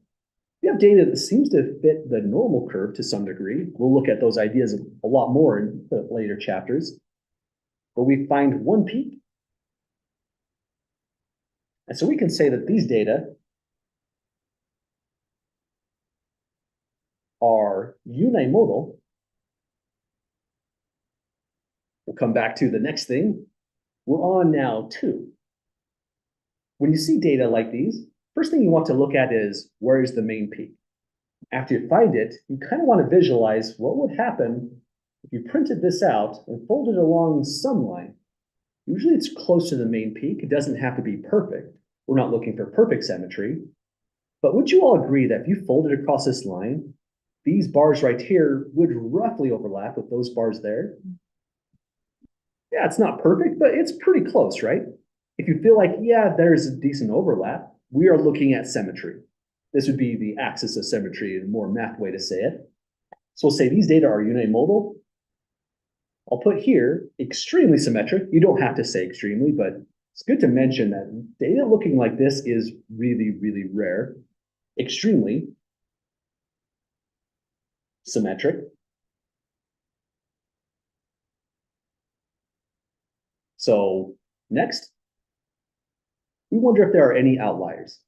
We have data that seems to fit the normal curve to some degree. We'll look at those ideas a lot more in the later chapters. But we find one peak. And so we can say that these data are unimodal. We'll come back to the next thing. We're on now 2. When you see data like these, first thing you want to look at is where is the main peak? After you find it, you kind of want to visualize what would happen if you printed this out and folded along some line. Usually it's close to the main peak. It doesn't have to be perfect. We're not looking for perfect symmetry. But would you all agree that if you folded across this line, these bars right here would roughly overlap with those bars there? Yeah, it's not perfect, but it's pretty close, right? If you feel like, yeah, there's a decent overlap, we are looking at symmetry. This would be the axis of symmetry, a more math way to say it. So we'll say these data are unimodal. I'll put here extremely symmetric. You don't have to say extremely, but it's good to mention that data looking like this is really, really rare. Extremely symmetric. So next, we wonder if there are any outliers.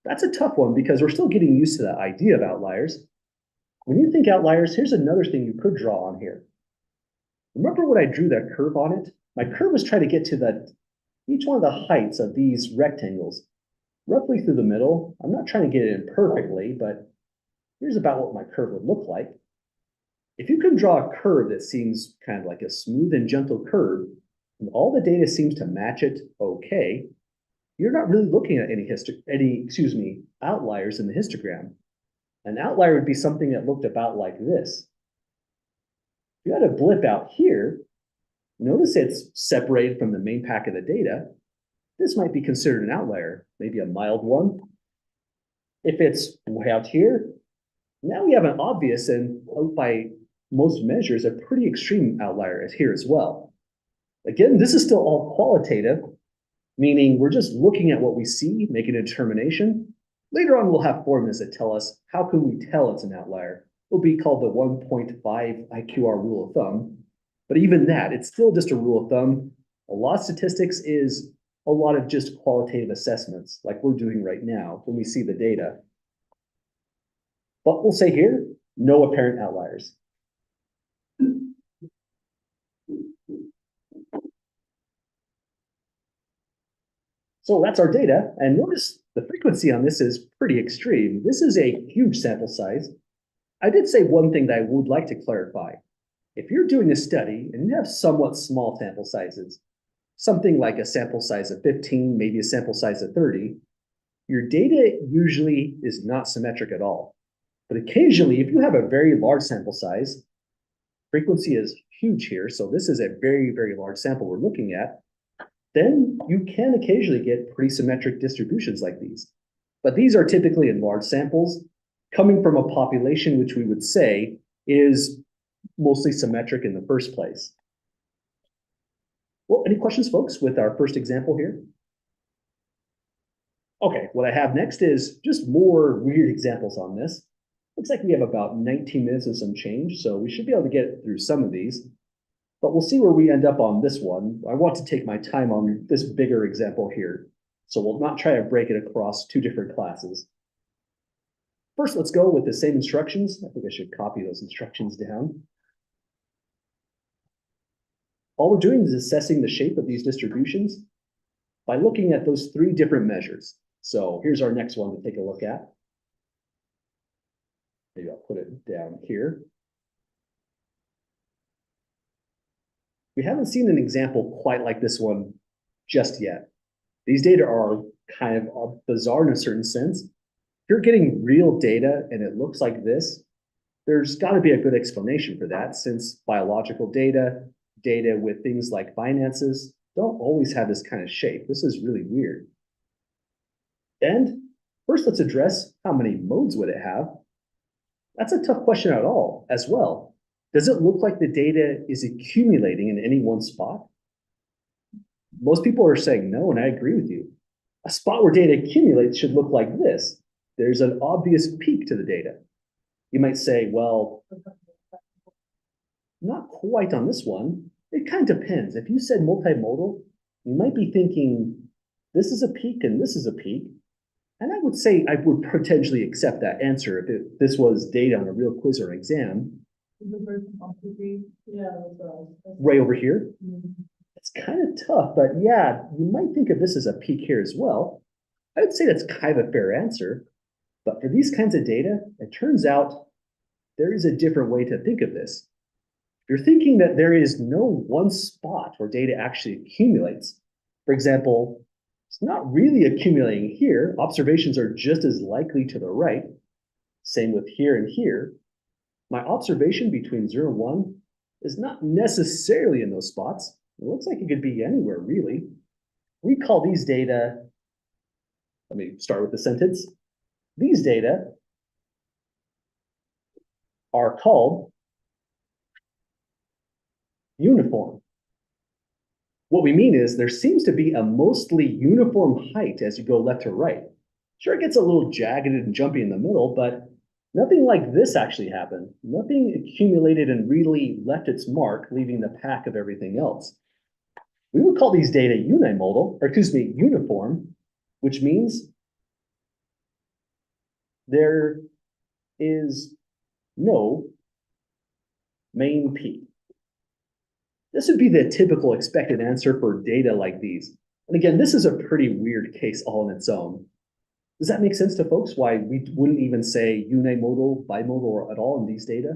That's a tough one because we're still getting used to the idea of outliers. When you think outliers, here's another thing you could draw on here. Remember when I drew that curve on it? My curve was trying to get to each one of the heights of these rectangles, roughly through the middle. I'm not trying to get it in perfectly, but here's about what my curve would look like. If you can draw a curve that seems kind of like a smooth and gentle curve, and all the data seems to match it okay, you're not really looking at any outliers in the histogram. An outlier would be something that looked about like this. If you had a blip out here, notice it's separated from the main pack of the data. This might be considered an outlier, maybe a mild one. If it's way out here, now we have an obvious and by most measures, a pretty extreme outlier here as well. Again, this is still all qualitative, meaning we're just looking at what we see, making a determination. Later on, we'll have formulas that tell us how can we tell it's an outlier. It'll be called the 1.5 IQR rule of thumb. But even that, it's still just a rule of thumb. A lot of statistics is a lot of just qualitative assessments like we're doing right now when we see the data. But we'll say here, no apparent outliers. So that's our data. And notice The frequency on this is pretty extreme. This is a huge sample size. I did say one thing that I would like to clarify. If you're doing a study and you have somewhat small sample sizes, something like a sample size of 15, maybe a sample size of 30, your data usually is not symmetric at all. But occasionally, if you have a very large sample size, frequency is huge here, so this is a very, very large sample we're looking at, then you can occasionally get pretty symmetric distributions like these. But these are typically in large samples, coming from a population which we would say is mostly symmetric in the first place. Well, any questions, folks, with our first example here? Okay, what I have next is just more weird examples on this. Looks like we have about 19 minutes and some change, so we should be able to get through some of these. But we'll see where we end up on this one. I want to take my time on this bigger example here, so we'll not try to break it across two different classes. First, let's go with the same instructions. I think I should copy those instructions down. All we're doing is assessing the shape of these distributions by looking at those three different measures. So here's our next one to take a look at. Maybe I'll put it down here. We haven't seen an example quite like this one just yet. These data are kind of bizarre in a certain sense. If you're getting real data and it looks like this, there's got to be a good explanation for that, since biological data, data with things like finances, don't always have this kind of shape. This is really weird. And first, let's address how many modes would it have? That's a tough question at all as well. Does it look like the data is accumulating in any one spot? Most people are saying no, and I agree with you. A spot where data accumulates should look like this. There's an obvious peak to the data. You might say, well, not quite on this one. It kind of depends. If you said multimodal, you might be thinking this is a peak and this is a peak. And I would say I would potentially accept that answer if this was data on a real quiz or exam. Yeah, Right over here. Mhm. It's kind of tough, but yeah, you might think of this as a peak here as well. I would say that's kind of a fair answer. But for these kinds of data, it turns out there is a different way to think of this. You're thinking that there is no one spot where data actually accumulates. For example, it's not really accumulating here. Observations are just as likely to the right. Same with here and here. My observation between 0 and 1 is not necessarily in those spots. It looks like it could be anywhere, really. We call these data, let me start with the sentence. These data are called uniform. What we mean is there seems to be a mostly uniform height as you go left to right. Sure, it gets a little jagged and jumpy in the middle, but nothing like this actually happened. Nothing accumulated and really left its mark, leaving the pack of everything else. We would call these data unimodal, or excuse me, uniform, which means there is no main peak. This would be the typical expected answer for data like these. And again, this is a pretty weird case all on its own. Does that make sense to folks why we wouldn't even say unimodal, bimodal at all in these data?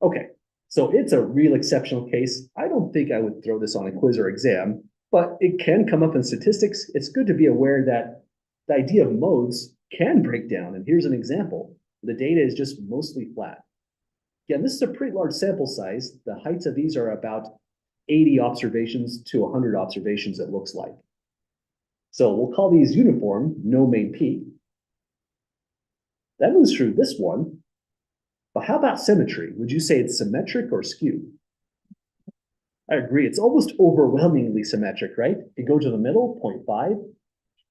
Okay, so it's a real exceptional case. I don't think I would throw this on a quiz or exam, but it can come up in statistics. It's good to be aware that the idea of modes can break down. And here's an example. The data is just mostly flat. Again, this is a pretty large sample size. The heights of these are about 80 observations to 100 observations, it looks like. So we'll call these uniform, no main peak. That moves through this one. But how about symmetry? Would you say it's symmetric or skewed? I agree. It's almost overwhelmingly symmetric, right? You go to the middle, 0.5,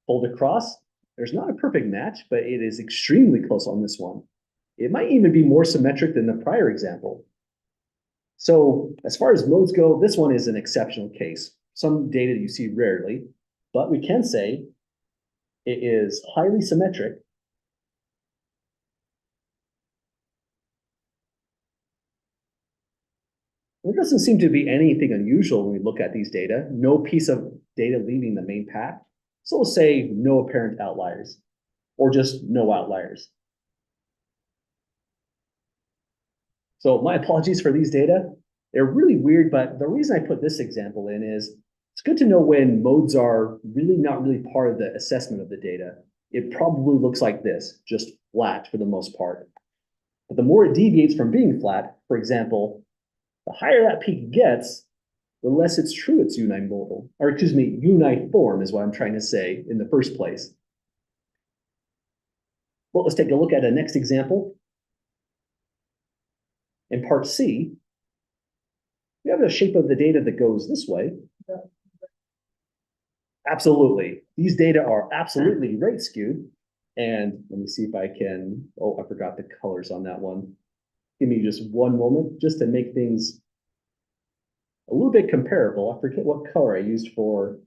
fold across. There's not a perfect match, but it is extremely close on this one. It might even be more symmetric than the prior example. So as far as modes go, this one is an exceptional case. Some data you see rarely, but we can say it is highly symmetric. There doesn't seem to be anything unusual when we look at these data. No piece of data leaving the main pack. So we'll say no apparent outliers, or just no outliers. So my apologies for these data. They're really weird, but the reason I put this example in is it's good to know when modes are really not really part of the assessment of the data. It probably looks like this, just flat for the most part. But the more it deviates from being flat, for example, the higher that peak gets, the less it's true it's unimodal, or excuse me, uniform is what I'm trying to say in the first place. Well, let's take a look at a next example. In part C, we have a shape of the data that goes this way. Absolutely. These data are absolutely rate skewed. And let me see if I can, oh, I forgot the colors on that one. Give me just one moment just to make things a little bit comparable. I forget what color I used for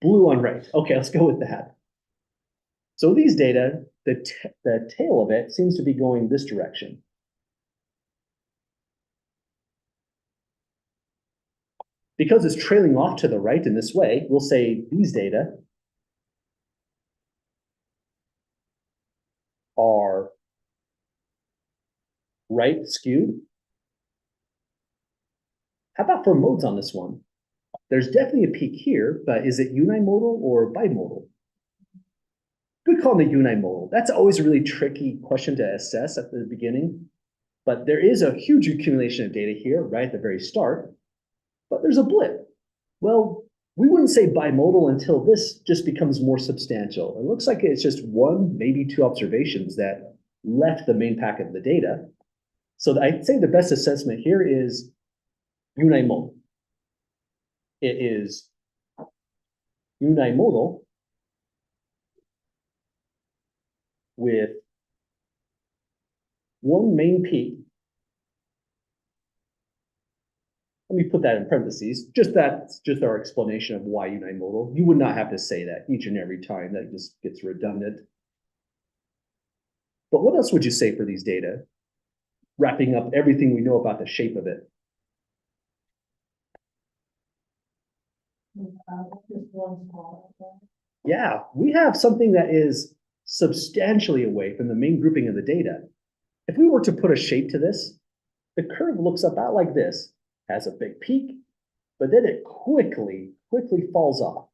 blue on right. Okay, let's go with that. So these data, the tail of it seems to be going this direction. Because it's trailing off to the right in this way, we'll say these data are right skewed. How about for modes on this one? There's definitely a peak here, but is it unimodal or bimodal? Good call on the unimodal. That's always a really tricky question to assess at the beginning, but there is a huge accumulation of data here right at the very start, but there's a blip. Well, we wouldn't say bimodal until this just becomes more substantial. It looks like it's just one, maybe two observations that left the main packet of the data. So I'd say the best assessment here is unimodal. It is unimodal with one main peak. Let me put that in parentheses. That's just our explanation of why unimodal. You would not have to say that each and every time. That just gets redundant. But what else would you say for these data? Wrapping up everything we know about the shape of it. Just one small. Yeah, we have something that is substantially away from the main grouping of the data. If we were to put a shape to this, the curve looks about like this, has a big peak, but then it quickly falls off,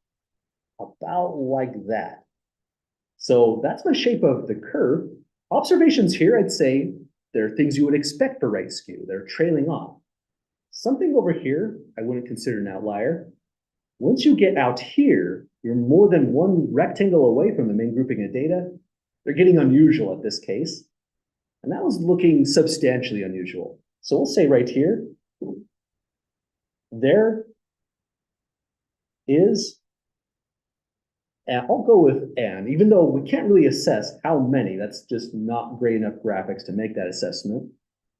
about like that. So that's the shape of the curve. Observations here, I'd say, they're things you would expect for right skew. They're trailing off. Something over here, I wouldn't consider an outlier. Once you get out here, you're more than one rectangle away from the main grouping of data. They're getting unusual at this case. And that was looking substantially unusual. So we'll say right here, there is, and I'll go with and, even though we can't really assess how many, that's just not great enough graphics to make that assessment.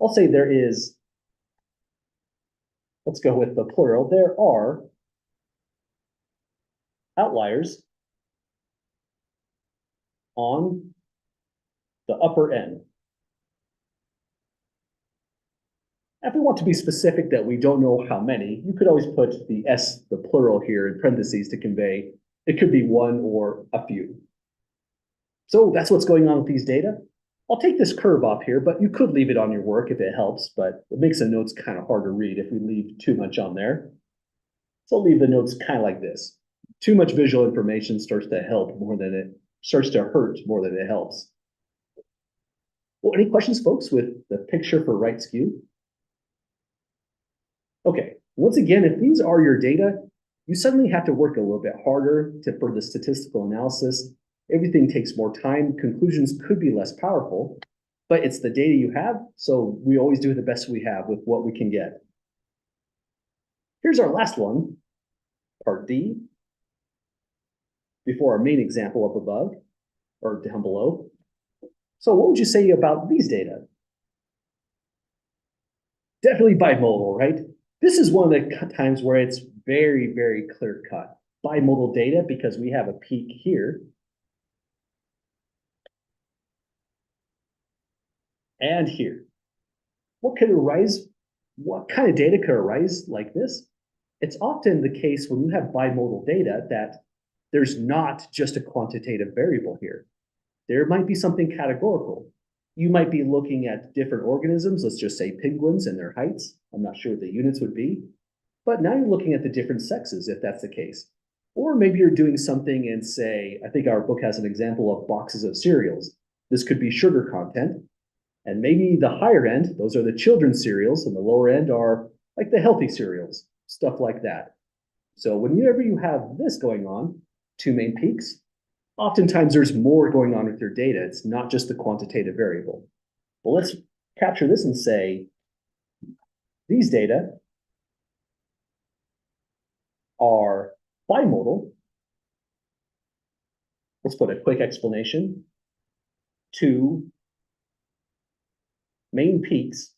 I'll say there is, let's go with the plural, there are outliers on the upper end. If we want to be specific that we don't know how many, you could always put the S, the plural here in parentheses to convey it could be one or a few. So that's what's going on with these data. I'll take this curve off here, but you could leave it on your work if it helps, but it makes the notes kind of hard to read if we leave too much on there. So I'll leave the notes kind of like this. Too much visual information starts to help more than it starts to hurt more than it helps. Well, any questions, folks, with the picture for right skew? Okay, once again, if these are your data, you suddenly have to work a little bit harder for the statistical analysis. Everything takes more time. Conclusions could be less powerful, but it's the data you have, so we always do the best we have with what we can get. Here's our last one, part D, before our main example up above, or down below. So what would you say about these data? Definitely bimodal, right? This is one of the times where it's very, very clear cut. Bimodal data because we have a peak here. And here. What could arise? What kind of data could arise like this? it's often the case when you have bimodal data that there's not just a quantitative variable here. There might be something categorical. You might be looking at different organisms, let's just say penguins and their heights. I'm not sure what the units would be, but now you're looking at the different sexes if that's the case. Or maybe you're doing something and say, I think our book has an example of boxes of cereals. This could be sugar content. And maybe the higher end, those are the children's cereals, and the lower end are like the healthy cereals, stuff like that. So whenever you have this going on, two main peaks, oftentimes there's more going on with your data. It's not just the quantitative variable. Well, let's capture this and say these data are bimodal. Let's put a quick explanation. Two main peaks.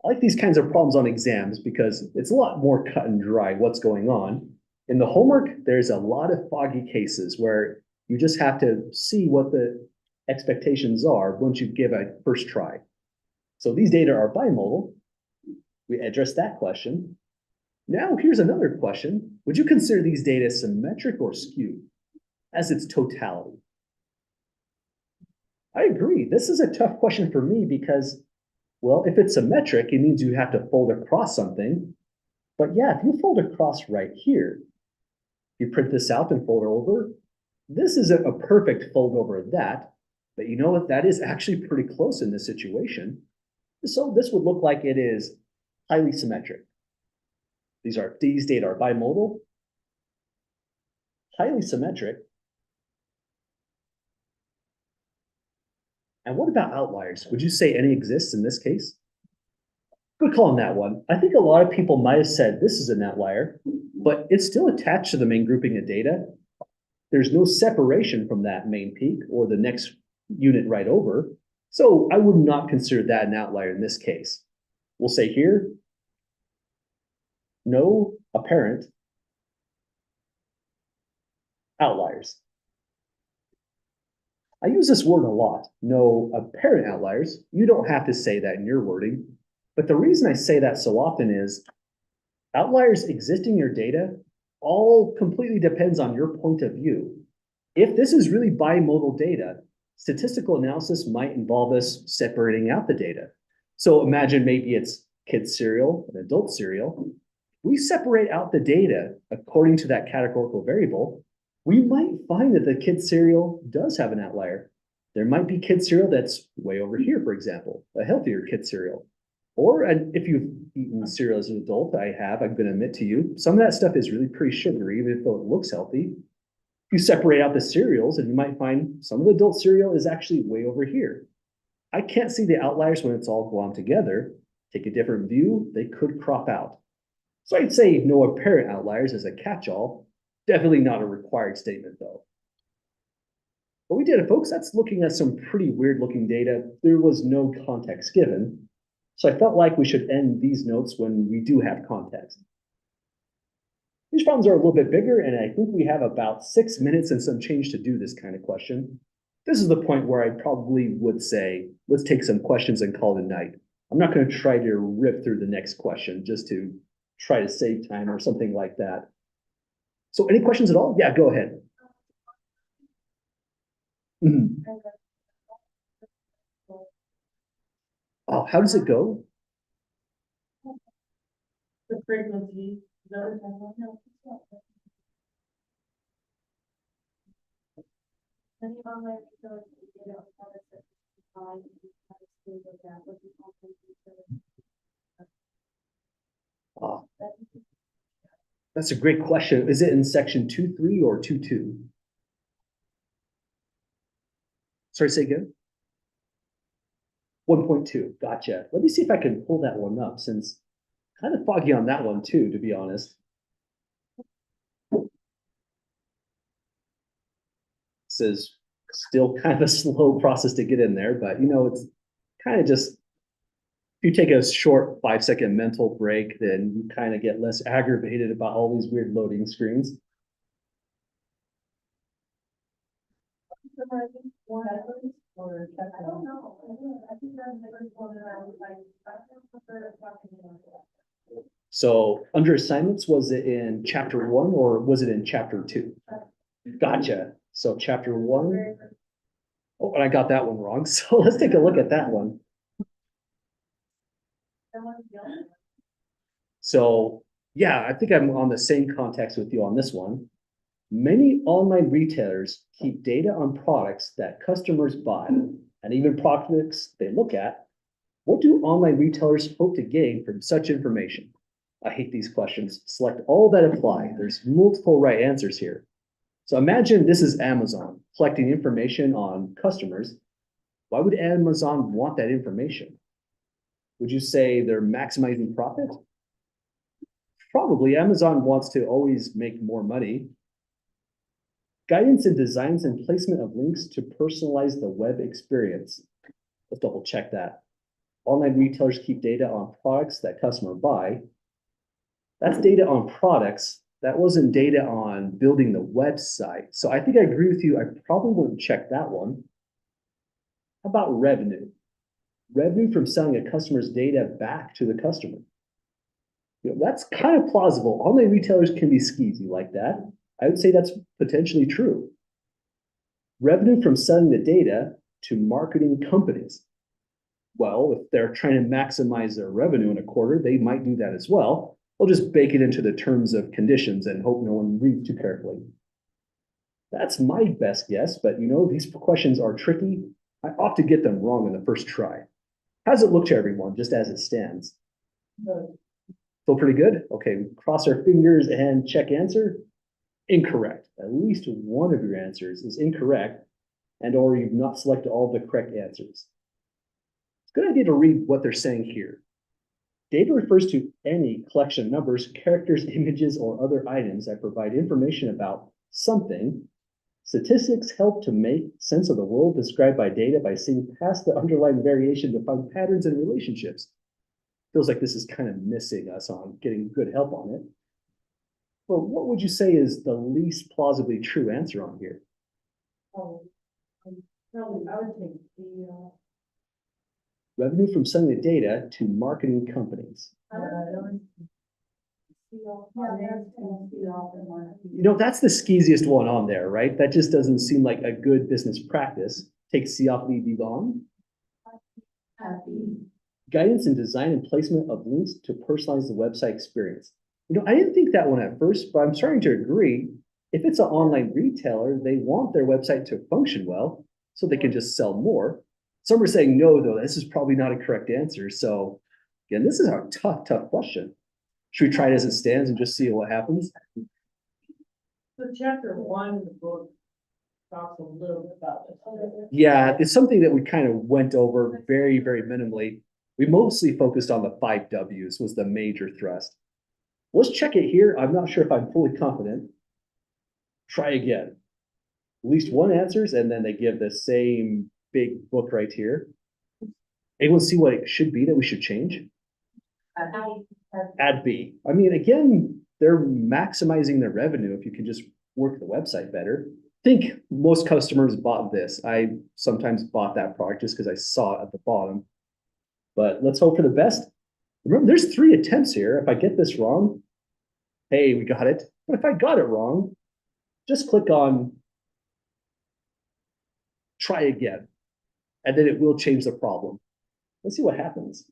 I like these kinds of problems on exams because it's a lot more cut and dry what's going on. In the homework, there's a lot of foggy cases where you just have to see what the expectations are once you give a first try. So these data are bimodal. We addressed that question. Now here's another question. Would you consider these data symmetric or skewed as its totality? I agree. This is a tough question for me because, well, if it's symmetric, it means you have to fold across something. But yeah, if you fold across right here, you print this out and fold over, this isn't a perfect fold over that, but you know what? That is actually pretty close in this situation. So this would look like it is highly symmetric. These data are bimodal, highly symmetric. And what about outliers? Would you say any exists in this case? Good call on that one. I think a lot of people might have said this is an outlier, but it's still attached to the main grouping of data. There's no separation from that main peak or the next unit right over. So I would not consider that an outlier in this case. We'll say here, no apparent outliers. I use this word a lot, no apparent outliers. You don't have to say that in your wording, but the reason I say that so often is outliers exist in your data all completely depends on your point of view. If this is really bimodal data, statistical analysis might involve us separating out the data. So imagine maybe it's kid cereal and adult cereal. We separate out the data according to that categorical variable. We might find that the kid cereal does have an outlier. There might be kid cereal that's way over here, for example, a healthier kid cereal. Or if you've eaten cereal as an adult, I'm going to admit to you, some of that stuff is really pretty sugary, even though it looks healthy. You separate out the cereals and you might find some of the adult cereal is actually way over here. I can't see the outliers when it's all glommed together. Take a different view, they could crop out. So I'd say no apparent outliers as a catch-all. Definitely not a required statement though. But we did it, folks. That's looking at some pretty weird looking data. There was no context given. So I felt like we should end these notes when we do have context. These problems are a little bit bigger, and I think we have about 6 minutes and some change to do this kind of question. This is the point where I probably would say, let's take some questions and call it a night. I'm not going to try to rip through the next question just to try to save time or something like that. So any questions at all? Yeah, go ahead. Mhm. Oh, how does it go? The frequency, Oh, that's a great question. Is it in section 2.3 or 2.2? Sorry, say again. 1.2. Gotcha. Let me see if I can pull that one up since kind of foggy on that one too, to be honest. This is still kind of a slow process to get in there, but you know, it's kind of just if you take a short 5-second mental break, then you kind of get less aggravated about all these weird loading screens. Or I don't know. I think that's the first one that I was like, I don't prefer talking to myself. So under assignments, was it in chapter 1 or was it in chapter 2? Gotcha. So chapter 1. Oh, and I got that one wrong. So let's take a look at that one. So yeah, I think I'm on the same context with you on this one. Many online retailers keep data on products that customers buy and even products they look at. What do online retailers hope to gain from such information? I hate these questions. Select all that apply. There's multiple right answers here. So imagine this is Amazon collecting information on customers. Why would Amazon want that information? Would you say they're maximizing profit? Probably. Amazon wants to always make more money. Guidance and designs and placement of links to personalize the web experience. Let's double check that. Online retailers keep data on products that customers buy. That's data on products. That wasn't data on building the website. So I think I agree with you. I probably wouldn't check that one. How about revenue? Revenue from selling a customer's data back to the customer. That's kind of plausible. Online retailers can be skeezy like that. I would say that's potentially true. Revenue from selling the data to marketing companies. Well, if they're trying to maximize their revenue in a quarter, they might do that as well. They'll just bake it into the terms of conditions and hope no one reads too carefully. That's my best guess, but these questions are tricky. I ought to get them wrong in the first try. How does it look to everyone, just as it stands? Feel pretty good? Okay, cross our fingers and check answer. Incorrect. At least one of your answers is incorrect, and or you've not selected all the correct answers. It's a good idea to read what they're saying here. Data refers to any collection of numbers, characters, images, or other items that provide information about something. Statistics help to make sense of the world described by data by seeing past the underlying variation to find patterns and relationships. Feels like this is kind of missing us on getting good help on it. Well, what would you say is the least plausibly true answer on here? Oh, probably, I would take the, Revenue from selling the data to marketing companies. That's the skeeziest one on there, right? That just doesn't seem like a good business practice. Take C off, leave on. Guidance and design and placement of links to personalize the website experience. I didn't think that one at first, but I'm starting to agree. If it's an online retailer, they want their website to function well so they can just sell more. Some are saying no, though. This is probably not a correct answer. So again, this is a tough question. Should we try it as it stands and just see what happens? so chapter 1 of the book talks a little bit about this. Yeah, it's something that we kind of went over very, very minimally. We mostly focused on the 5 W's was the major thrust. Let's check it here. I'm not sure if I'm fully confident. Try again. At least one answers, and then they give the same big book right here. Anyone see what it should be that we should change? Add B. I mean, again, they're maximizing their revenue if you can just work the website better. I think most customers bought this. I sometimes bought that product just because I saw it at the bottom. But let's hope for the best. Remember, there's 3 attempts here. If I get this wrong, hey, we got it. But if I got it wrong, just click on try again, and then it will change the problem. Let's see what happens.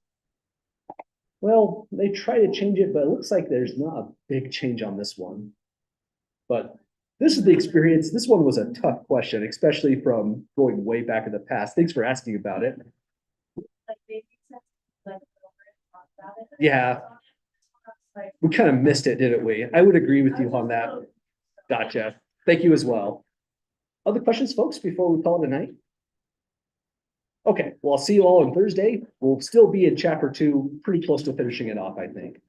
Well, they try to change it, but it looks like there's not a big change on this one. But this is the experience. This one was a tough question, especially from going way back in the past. Thanks for asking about it. Yeah, we kind of missed it, didn't we? I would agree with you on that. Gotcha. Thank you as well. Other questions, folks, before we call it a night? Okay, well, I'll see you all on Thursday. We'll still be in chapter 2, pretty close to finishing it off, I think.